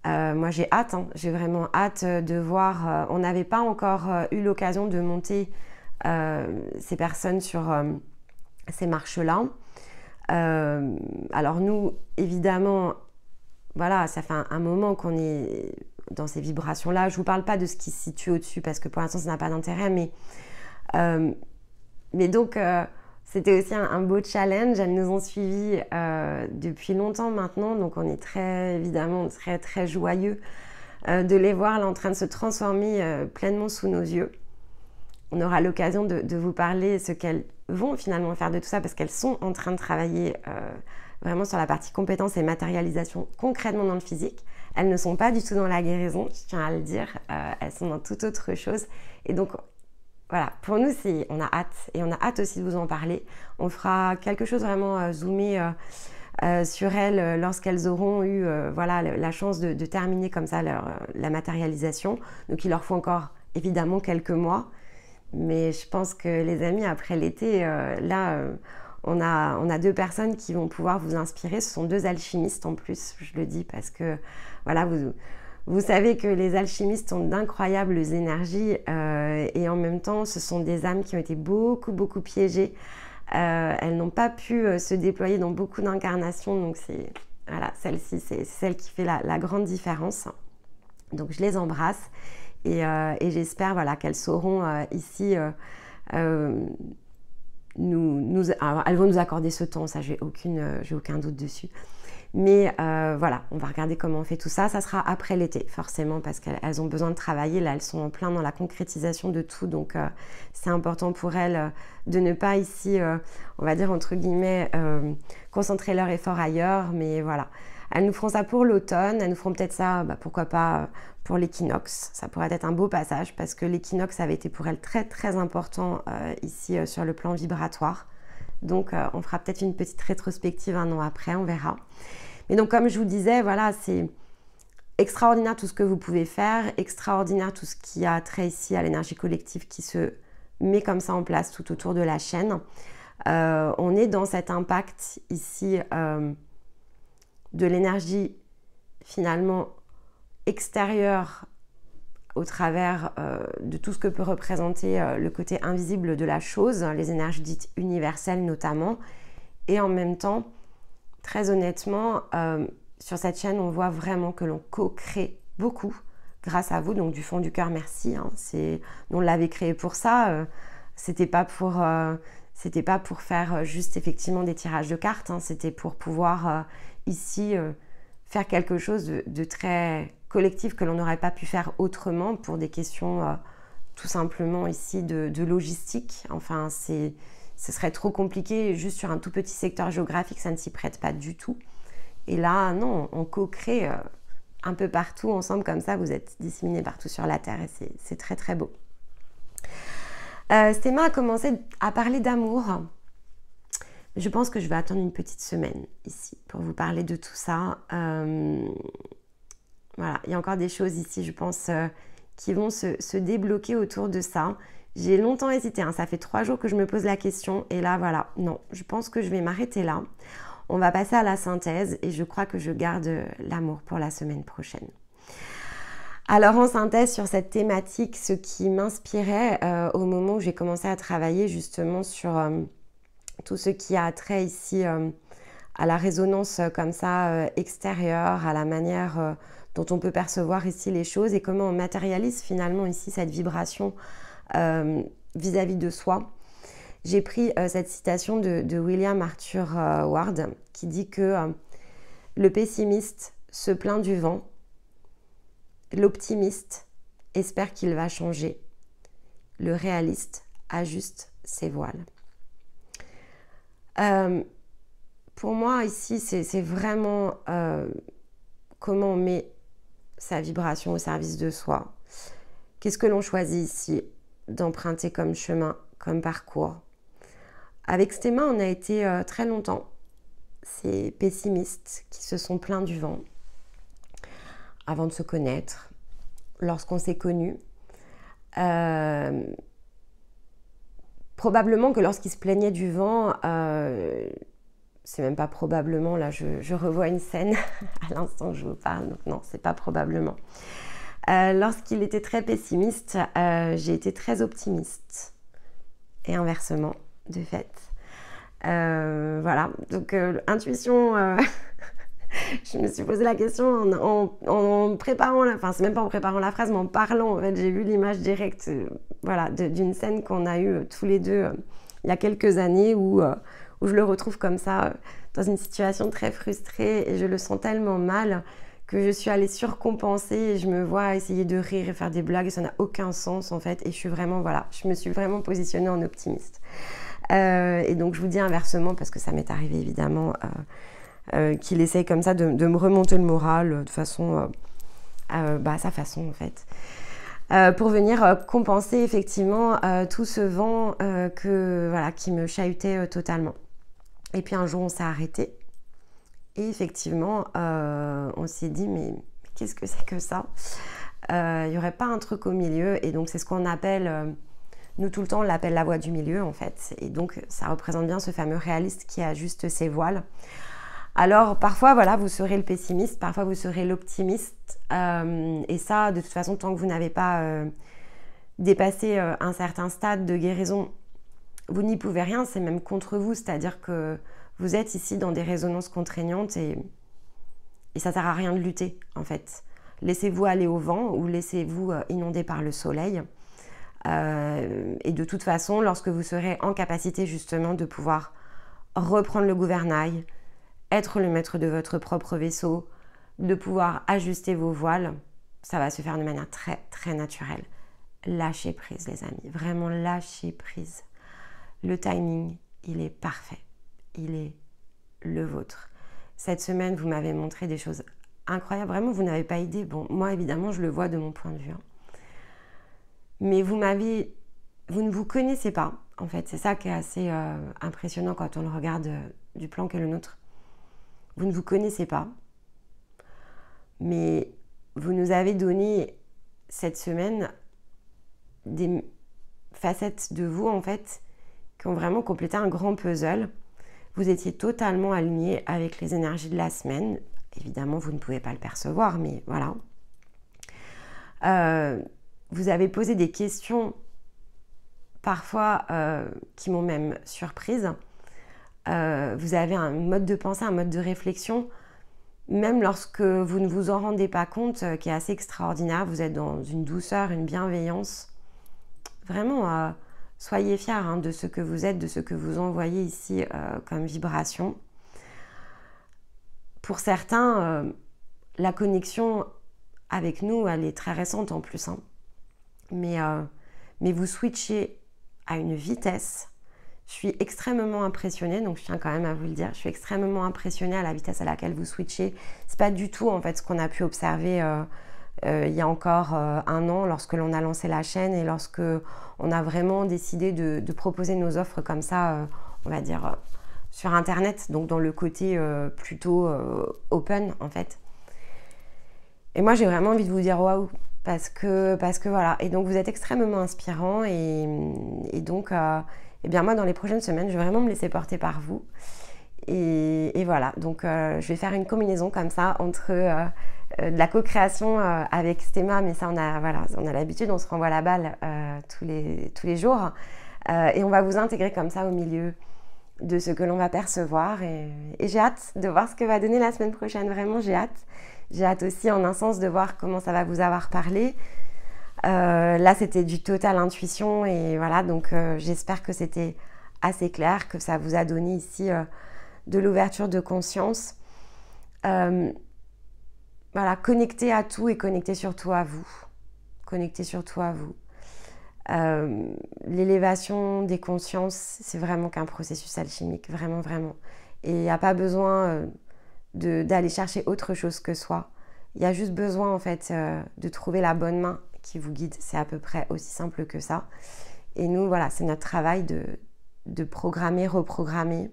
Moi j'ai hâte, hein, j'ai vraiment hâte de voir. On n'avait pas encore eu l'occasion de monter ces personnes sur ces marches-là. Alors nous, évidemment, voilà, ça fait un moment qu'on est dans ces vibrations-là. Je ne vous parle pas de ce qui se situe au-dessus parce que pour l'instant ça n'a pas d'intérêt, mais donc c'était aussi un beau challenge. Elles nous ont suivis depuis longtemps maintenant, donc on est évidemment très joyeux de les voir là en train de se transformer pleinement sous nos yeux. On aura l'occasion de vous parler ce qu'elles vont finalement faire de tout ça parce qu'elles sont en train de travailler vraiment sur la partie compétences et matérialisation concrètement dans le physique. Elles ne sont pas du tout dans la guérison, je tiens à le dire, elles sont dans toute autre chose. Et donc voilà, pour nous, on a hâte et on a hâte aussi de vous en parler. On fera quelque chose vraiment zoomé sur elles lorsqu'elles auront eu voilà, la chance de terminer comme ça la matérialisation. Donc il leur faut encore évidemment quelques mois. Mais je pense que les amis, après l'été, on a 2 personnes qui vont pouvoir vous inspirer. Ce sont 2 alchimistes en plus, je le dis parce que voilà, vous savez que les alchimistes ont d'incroyables énergies et en même temps, ce sont des âmes qui ont été beaucoup piégées. Elles n'ont pas pu se déployer dans beaucoup d'incarnations, donc voilà, celle-ci, c'est celle qui fait la grande différence. Donc je les embrasse. Et j'espère voilà, qu'elles sauront ici, alors, elles vont nous accorder ce temps, ça j'ai aucun doute dessus. Mais voilà, on va regarder comment on fait tout ça. Ça sera après l'été, forcément, parce qu'elles ont besoin de travailler. Là, elles sont en plein dans la concrétisation de tout. Donc, c'est important pour elles de ne pas ici, on va dire, entre guillemets, concentrer leur effort ailleurs. Mais voilà, elles nous feront ça pour l'automne. Elles nous feront peut-être ça, pourquoi pas, pour l'équinoxe. Ça pourrait être un beau passage parce que l'équinoxe avait été pour elles très important ici sur le plan vibratoire. Donc, on fera peut-être une petite rétrospective 1 an après, on verra. Mais donc, comme je vous disais, voilà, c'est extraordinaire tout ce que vous pouvez faire, extraordinaire tout ce qui a trait ici à l'énergie collective qui se met comme ça en place tout autour de la chaîne. On est dans cet impact ici de l'énergie finalement extérieure au travers de tout ce que peut représenter le côté invisible de la chose, les énergies dites universelles notamment. Et en même temps, très honnêtement, sur cette chaîne, on voit vraiment que l'on co-crée beaucoup grâce à vous. Donc du fond du cœur, merci. Hein. On l'avait créé pour ça. C'était pas pour faire juste effectivement des tirages de cartes. Hein. C'était pour pouvoir ici faire quelque chose de très collectif que l'on n'aurait pas pu faire autrement pour des questions tout simplement ici de logistique. Enfin, ce serait trop compliqué juste sur un tout petit secteur géographique, ça ne s'y prête pas du tout. Et là, non, on co-crée un peu partout ensemble comme ça, vous êtes disséminés partout sur la Terre et c'est très beau. Stéma a commencé à parler d'amour. Je pense que je vais attendre une petite semaine ici pour vous parler de tout ça. Voilà, il y a encore des choses ici, je pense, qui vont se débloquer autour de ça. J'ai longtemps hésité, hein. Ça fait 3 jours que je me pose la question et là, voilà, non, je pense que je vais m'arrêter là. On va passer à la synthèse et je crois que je garde l'amour pour la semaine prochaine. Alors en synthèse sur cette thématique, ce qui m'inspirait au moment où j'ai commencé à travailler justement sur tout ce qui a trait ici à la résonance comme ça extérieure, à la manière dont on peut percevoir ici les choses et comment on matérialise finalement ici cette vibration vis-à-vis de soi. J'ai pris cette citation de William Arthur Ward qui dit que le pessimiste se plaint du vent, l'optimiste espère qu'il va changer, le réaliste ajuste ses voiles. Pour moi ici c'est vraiment comment on met sa vibration au service de soi. Qu'est-ce que l'on choisit ici d'emprunter comme chemin, comme parcours. Avec Stéma, on a été très longtemps ces pessimistes qui se sont plaints du vent avant de se connaître, lorsqu'on s'est connus. Probablement que lorsqu'ils se plaignaient du vent, c'est même pas probablement, là je revois une scène à l'instant que je vous parle, donc non, c'est pas probablement. Lorsqu'il était très pessimiste, j'ai été très optimiste. Et inversement, de fait. Voilà, donc intuition, je me suis posé la question en préparant, enfin c'est même pas en préparant la phrase, mais en parlant, en fait, j'ai vu l'image directe voilà, d'une scène qu'on a eue tous les deux il y a quelques années où je le retrouve comme ça, dans une situation très frustrée et je le sens tellement mal que je suis allée surcompenser et je me vois essayer de rire et faire des blagues et ça n'a aucun sens en fait et je suis vraiment, voilà, je me suis vraiment positionnée en optimiste. Et donc je vous dis inversement parce que ça m'est arrivé évidemment qu'il essaye comme ça de me remonter le moral de façon, à sa façon en fait. Pour venir compenser effectivement tout ce vent qui me chahutait totalement. Et puis un jour on s'est arrêté et effectivement on s'est dit mais qu'est-ce que c'est que ça? Il n'y aurait pas un truc au milieu et donc c'est ce qu'on appelle, nous tout le temps on l'appelle la voie du milieu en fait et donc ça représente bien ce fameux réaliste qui ajuste ses voiles. Alors parfois voilà vous serez le pessimiste, parfois vous serez l'optimiste et ça de toute façon tant que vous n'avez pas dépassé un certain stade de guérison vous n'y pouvez rien, c'est même contre vous, c'est-à-dire que vous êtes ici dans des résonances contraignantes et ça sert à rien de lutter en fait. Laissez-vous aller au vent ou laissez-vous inonder par le soleil et de toute façon lorsque vous serez en capacité justement de pouvoir reprendre le gouvernail, être le maître de votre propre vaisseau, de pouvoir ajuster vos voiles, ça va se faire de manière très très naturelle. Lâchez prise les amis, vraiment lâchez prise. Le timing, il est parfait, il est le vôtre. Cette semaine, vous m'avez montré des choses incroyables, vraiment vous n'avez pas idée. Bon, moi évidemment je le vois de mon point de vue, hein. Mais vous ne vous connaissez pas, en fait, c'est ça qui est assez impressionnant quand on le regarde du plan qu'est le nôtre. Vous ne vous connaissez pas, mais vous nous avez donné cette semaine des facettes de vous, en fait, qui ont vraiment complété un grand puzzle. Vous étiez totalement aligné avec les énergies de la semaine. Évidemment, vous ne pouvez pas le percevoir, mais voilà. Vous avez posé des questions, parfois, qui m'ont même surprise. Vous avez un mode de pensée, un mode de réflexion, même lorsque vous ne vous en rendez pas compte, qui est assez extraordinaire. Vous êtes dans une douceur, une bienveillance. Vraiment, soyez fiers hein, de ce que vous êtes, de ce que vous envoyez ici comme vibration. Pour certains, la connexion avec nous, elle est très récente en plus. Hein. Mais vous switchez à une vitesse. Je suis extrêmement impressionnée, donc je tiens quand même à vous le dire. Je suis extrêmement impressionnée à la vitesse à laquelle vous switchez. C'est pas du tout en fait ce qu'on a pu observer il y a encore un an lorsque l'on a lancé la chaîne et lorsque on a vraiment décidé de proposer nos offres comme ça, on va dire sur internet, donc dans le côté plutôt open en fait. Et moi j'ai vraiment envie de vous dire waouh, parce que voilà. Et donc vous êtes extrêmement inspirant et donc eh bien moi dans les prochaines semaines je vais vraiment me laisser porter par vous et voilà. Donc je vais faire une combinaison comme ça entre de la co-création avec Stéma, mais ça on a l'habitude, on se renvoie la balle tous les jours et on va vous intégrer comme ça au milieu de ce que l'on va percevoir et j'ai hâte de voir ce que va donner la semaine prochaine. Vraiment j'ai hâte aussi en un sens de voir comment ça va vous avoir parlé. Là c'était du total intuition et voilà, donc j'espère que c'était assez clair, que ça vous a donné ici de l'ouverture de conscience. Voilà, connectez à tout et connectez surtout à vous. Connectez surtout à vous. L'élévation des consciences, c'est vraiment qu'un processus alchimique, vraiment, vraiment. Et il n'y a pas besoin d'aller chercher autre chose que soi. Il y a juste besoin, en fait, de trouver la bonne main qui vous guide. C'est à peu près aussi simple que ça. Et nous, voilà, c'est notre travail de programmer, reprogrammer.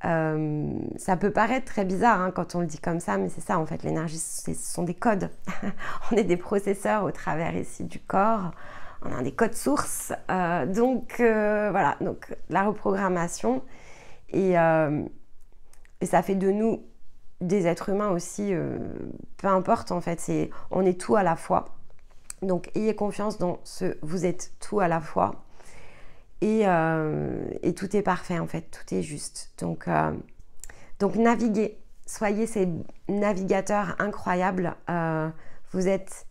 Ça peut paraître très bizarre hein, quand on le dit comme ça, mais c'est ça, en fait, l'énergie, ce sont des codes. On est des processeurs au travers ici du corps. On a des codes sources. Donc, voilà, donc la reprogrammation. Et Et ça fait de nous des êtres humains aussi, peu importe en fait, on est tout à la fois. Donc ayez confiance dans vous êtes tout à la fois. Et tout est parfait en fait, tout est juste. Donc naviguez, soyez ces navigateurs incroyables. Vous êtes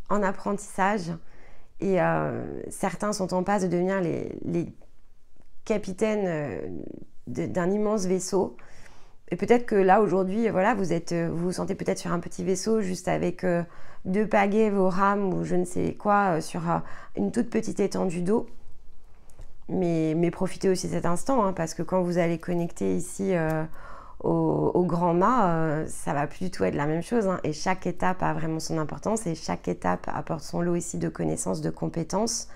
en apprentissage et certains sont en passe de devenir les capitaines d'un immense vaisseau. Et peut-être que là aujourd'hui, voilà, vous vous sentez peut-être sur un petit vaisseau juste avec 2 pagaies, vos rames ou je ne sais quoi sur une toute petite étendue d'eau. Mais profitez aussi de cet instant, hein, parce que quand vous allez connecter ici au grand mât, ça va plus du tout être la même chose, hein, et chaque étape a vraiment son importance et chaque étape apporte son lot ici de connaissances, de compétences,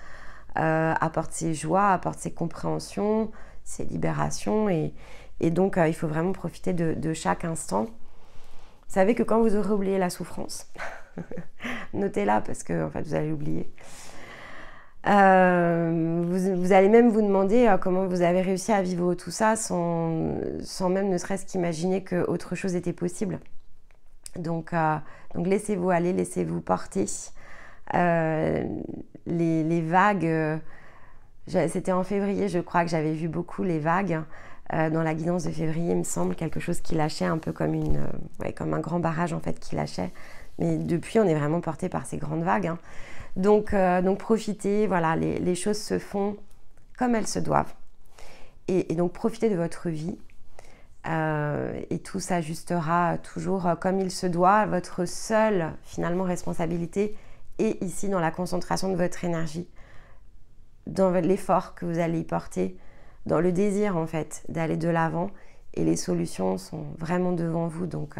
apporte ses joies, apporte ses compréhensions, ses libérations et donc il faut vraiment profiter de chaque instant. Vous savez que quand vous aurez oublié la souffrance, notez-la parce que en fait, vous allez l'oublier. Vous allez même vous demander comment vous avez réussi à vivre tout ça sans même ne serait-ce qu'imaginer qu'autre chose était possible. Donc laissez-vous aller, laissez-vous porter. Les vagues, c'était en février, je crois que j'avais vu beaucoup les vagues. Dans la guidance de février, il me semble, quelque chose qui lâchait un peu comme comme un grand barrage en fait qui lâchait. Mais depuis, on est vraiment porté par ces grandes vagues, hein. Donc profitez, voilà, les choses se font comme elles se doivent. Et donc profitez de votre vie et tout s'ajustera toujours comme il se doit. Votre seule, finalement, responsabilité est ici dans la concentration de votre énergie, dans l'effort que vous allez y porter, dans le désir, en fait, d'aller de l'avant. Et les solutions sont vraiment devant vous. Donc,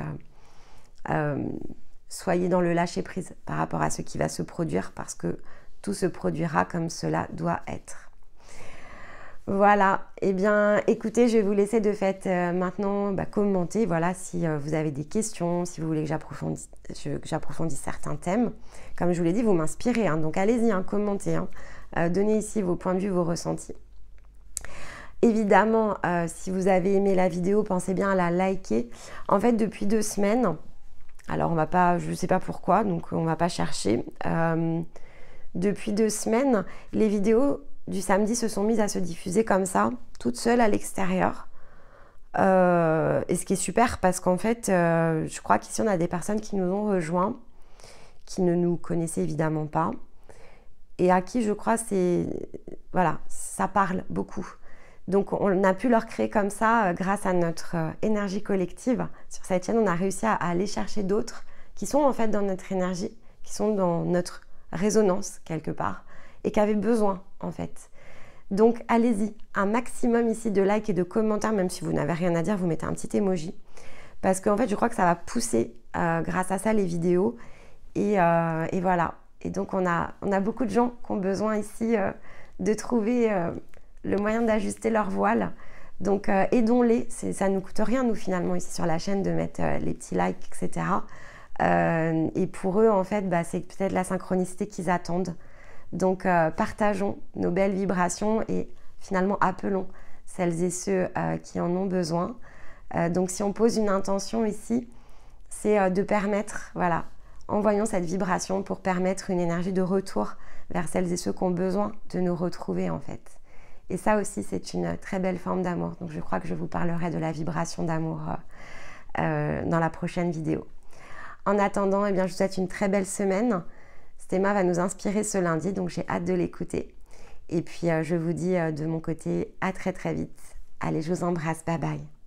soyez dans le lâcher-prise par rapport à ce qui va se produire parce que tout se produira comme cela doit être. Voilà, eh bien écoutez, je vais vous laisser de fait maintenant commenter, voilà, si vous avez des questions, si vous voulez que j'approfondisse certains thèmes. Comme je vous l'ai dit, vous m'inspirez, hein, donc allez-y, hein, commentez, hein, donnez ici vos points de vue, vos ressentis. Évidemment, si vous avez aimé la vidéo, pensez bien à la liker. En fait, depuis 2 semaines, alors on va pas, je ne sais pas pourquoi, donc on ne va pas chercher. Depuis 2 semaines, les vidéos du samedi se sont mises à se diffuser comme ça, toutes seules à l'extérieur. Et ce qui est super parce qu'en fait, je crois qu'ici on a des personnes qui nous ont rejoints, qui ne nous connaissaient évidemment pas, et à qui je crois voilà, ça parle beaucoup. Donc on a pu leur créer comme ça, grâce à notre énergie collective. Sur cette chaîne, on a réussi à aller chercher d'autres qui sont en fait dans notre énergie, qui sont dans notre résonance quelque part, et qui avaient besoin en fait. Donc allez-y, un maximum ici de likes et de commentaires, même si vous n'avez rien à dire, vous mettez un petit emoji. Parce qu'en fait, je crois que ça va pousser grâce à ça les vidéos. Et voilà. Et donc on a beaucoup de gens qui ont besoin ici de trouver le moyen d'ajuster leur voile. Donc aidons-les, ça ne nous coûte rien nous finalement ici sur la chaîne de mettre les petits likes, etc. Et pour eux en fait, c'est peut-être la synchronicité qu'ils attendent. Donc partageons nos belles vibrations et finalement appelons celles et ceux qui en ont besoin. Donc si on pose une intention ici, c'est de permettre, voilà, envoyons cette vibration pour permettre une énergie de retour vers celles et ceux qui ont besoin de nous retrouver en fait. Et ça aussi, c'est une très belle forme d'amour. Donc je crois que je vous parlerai de la vibration d'amour dans la prochaine vidéo. En attendant, eh bien, je vous souhaite une très belle semaine. Ce thème va nous inspirer ce lundi, donc j'ai hâte de l'écouter. Et puis je vous dis de mon côté à très très vite. Allez, je vous embrasse, bye bye.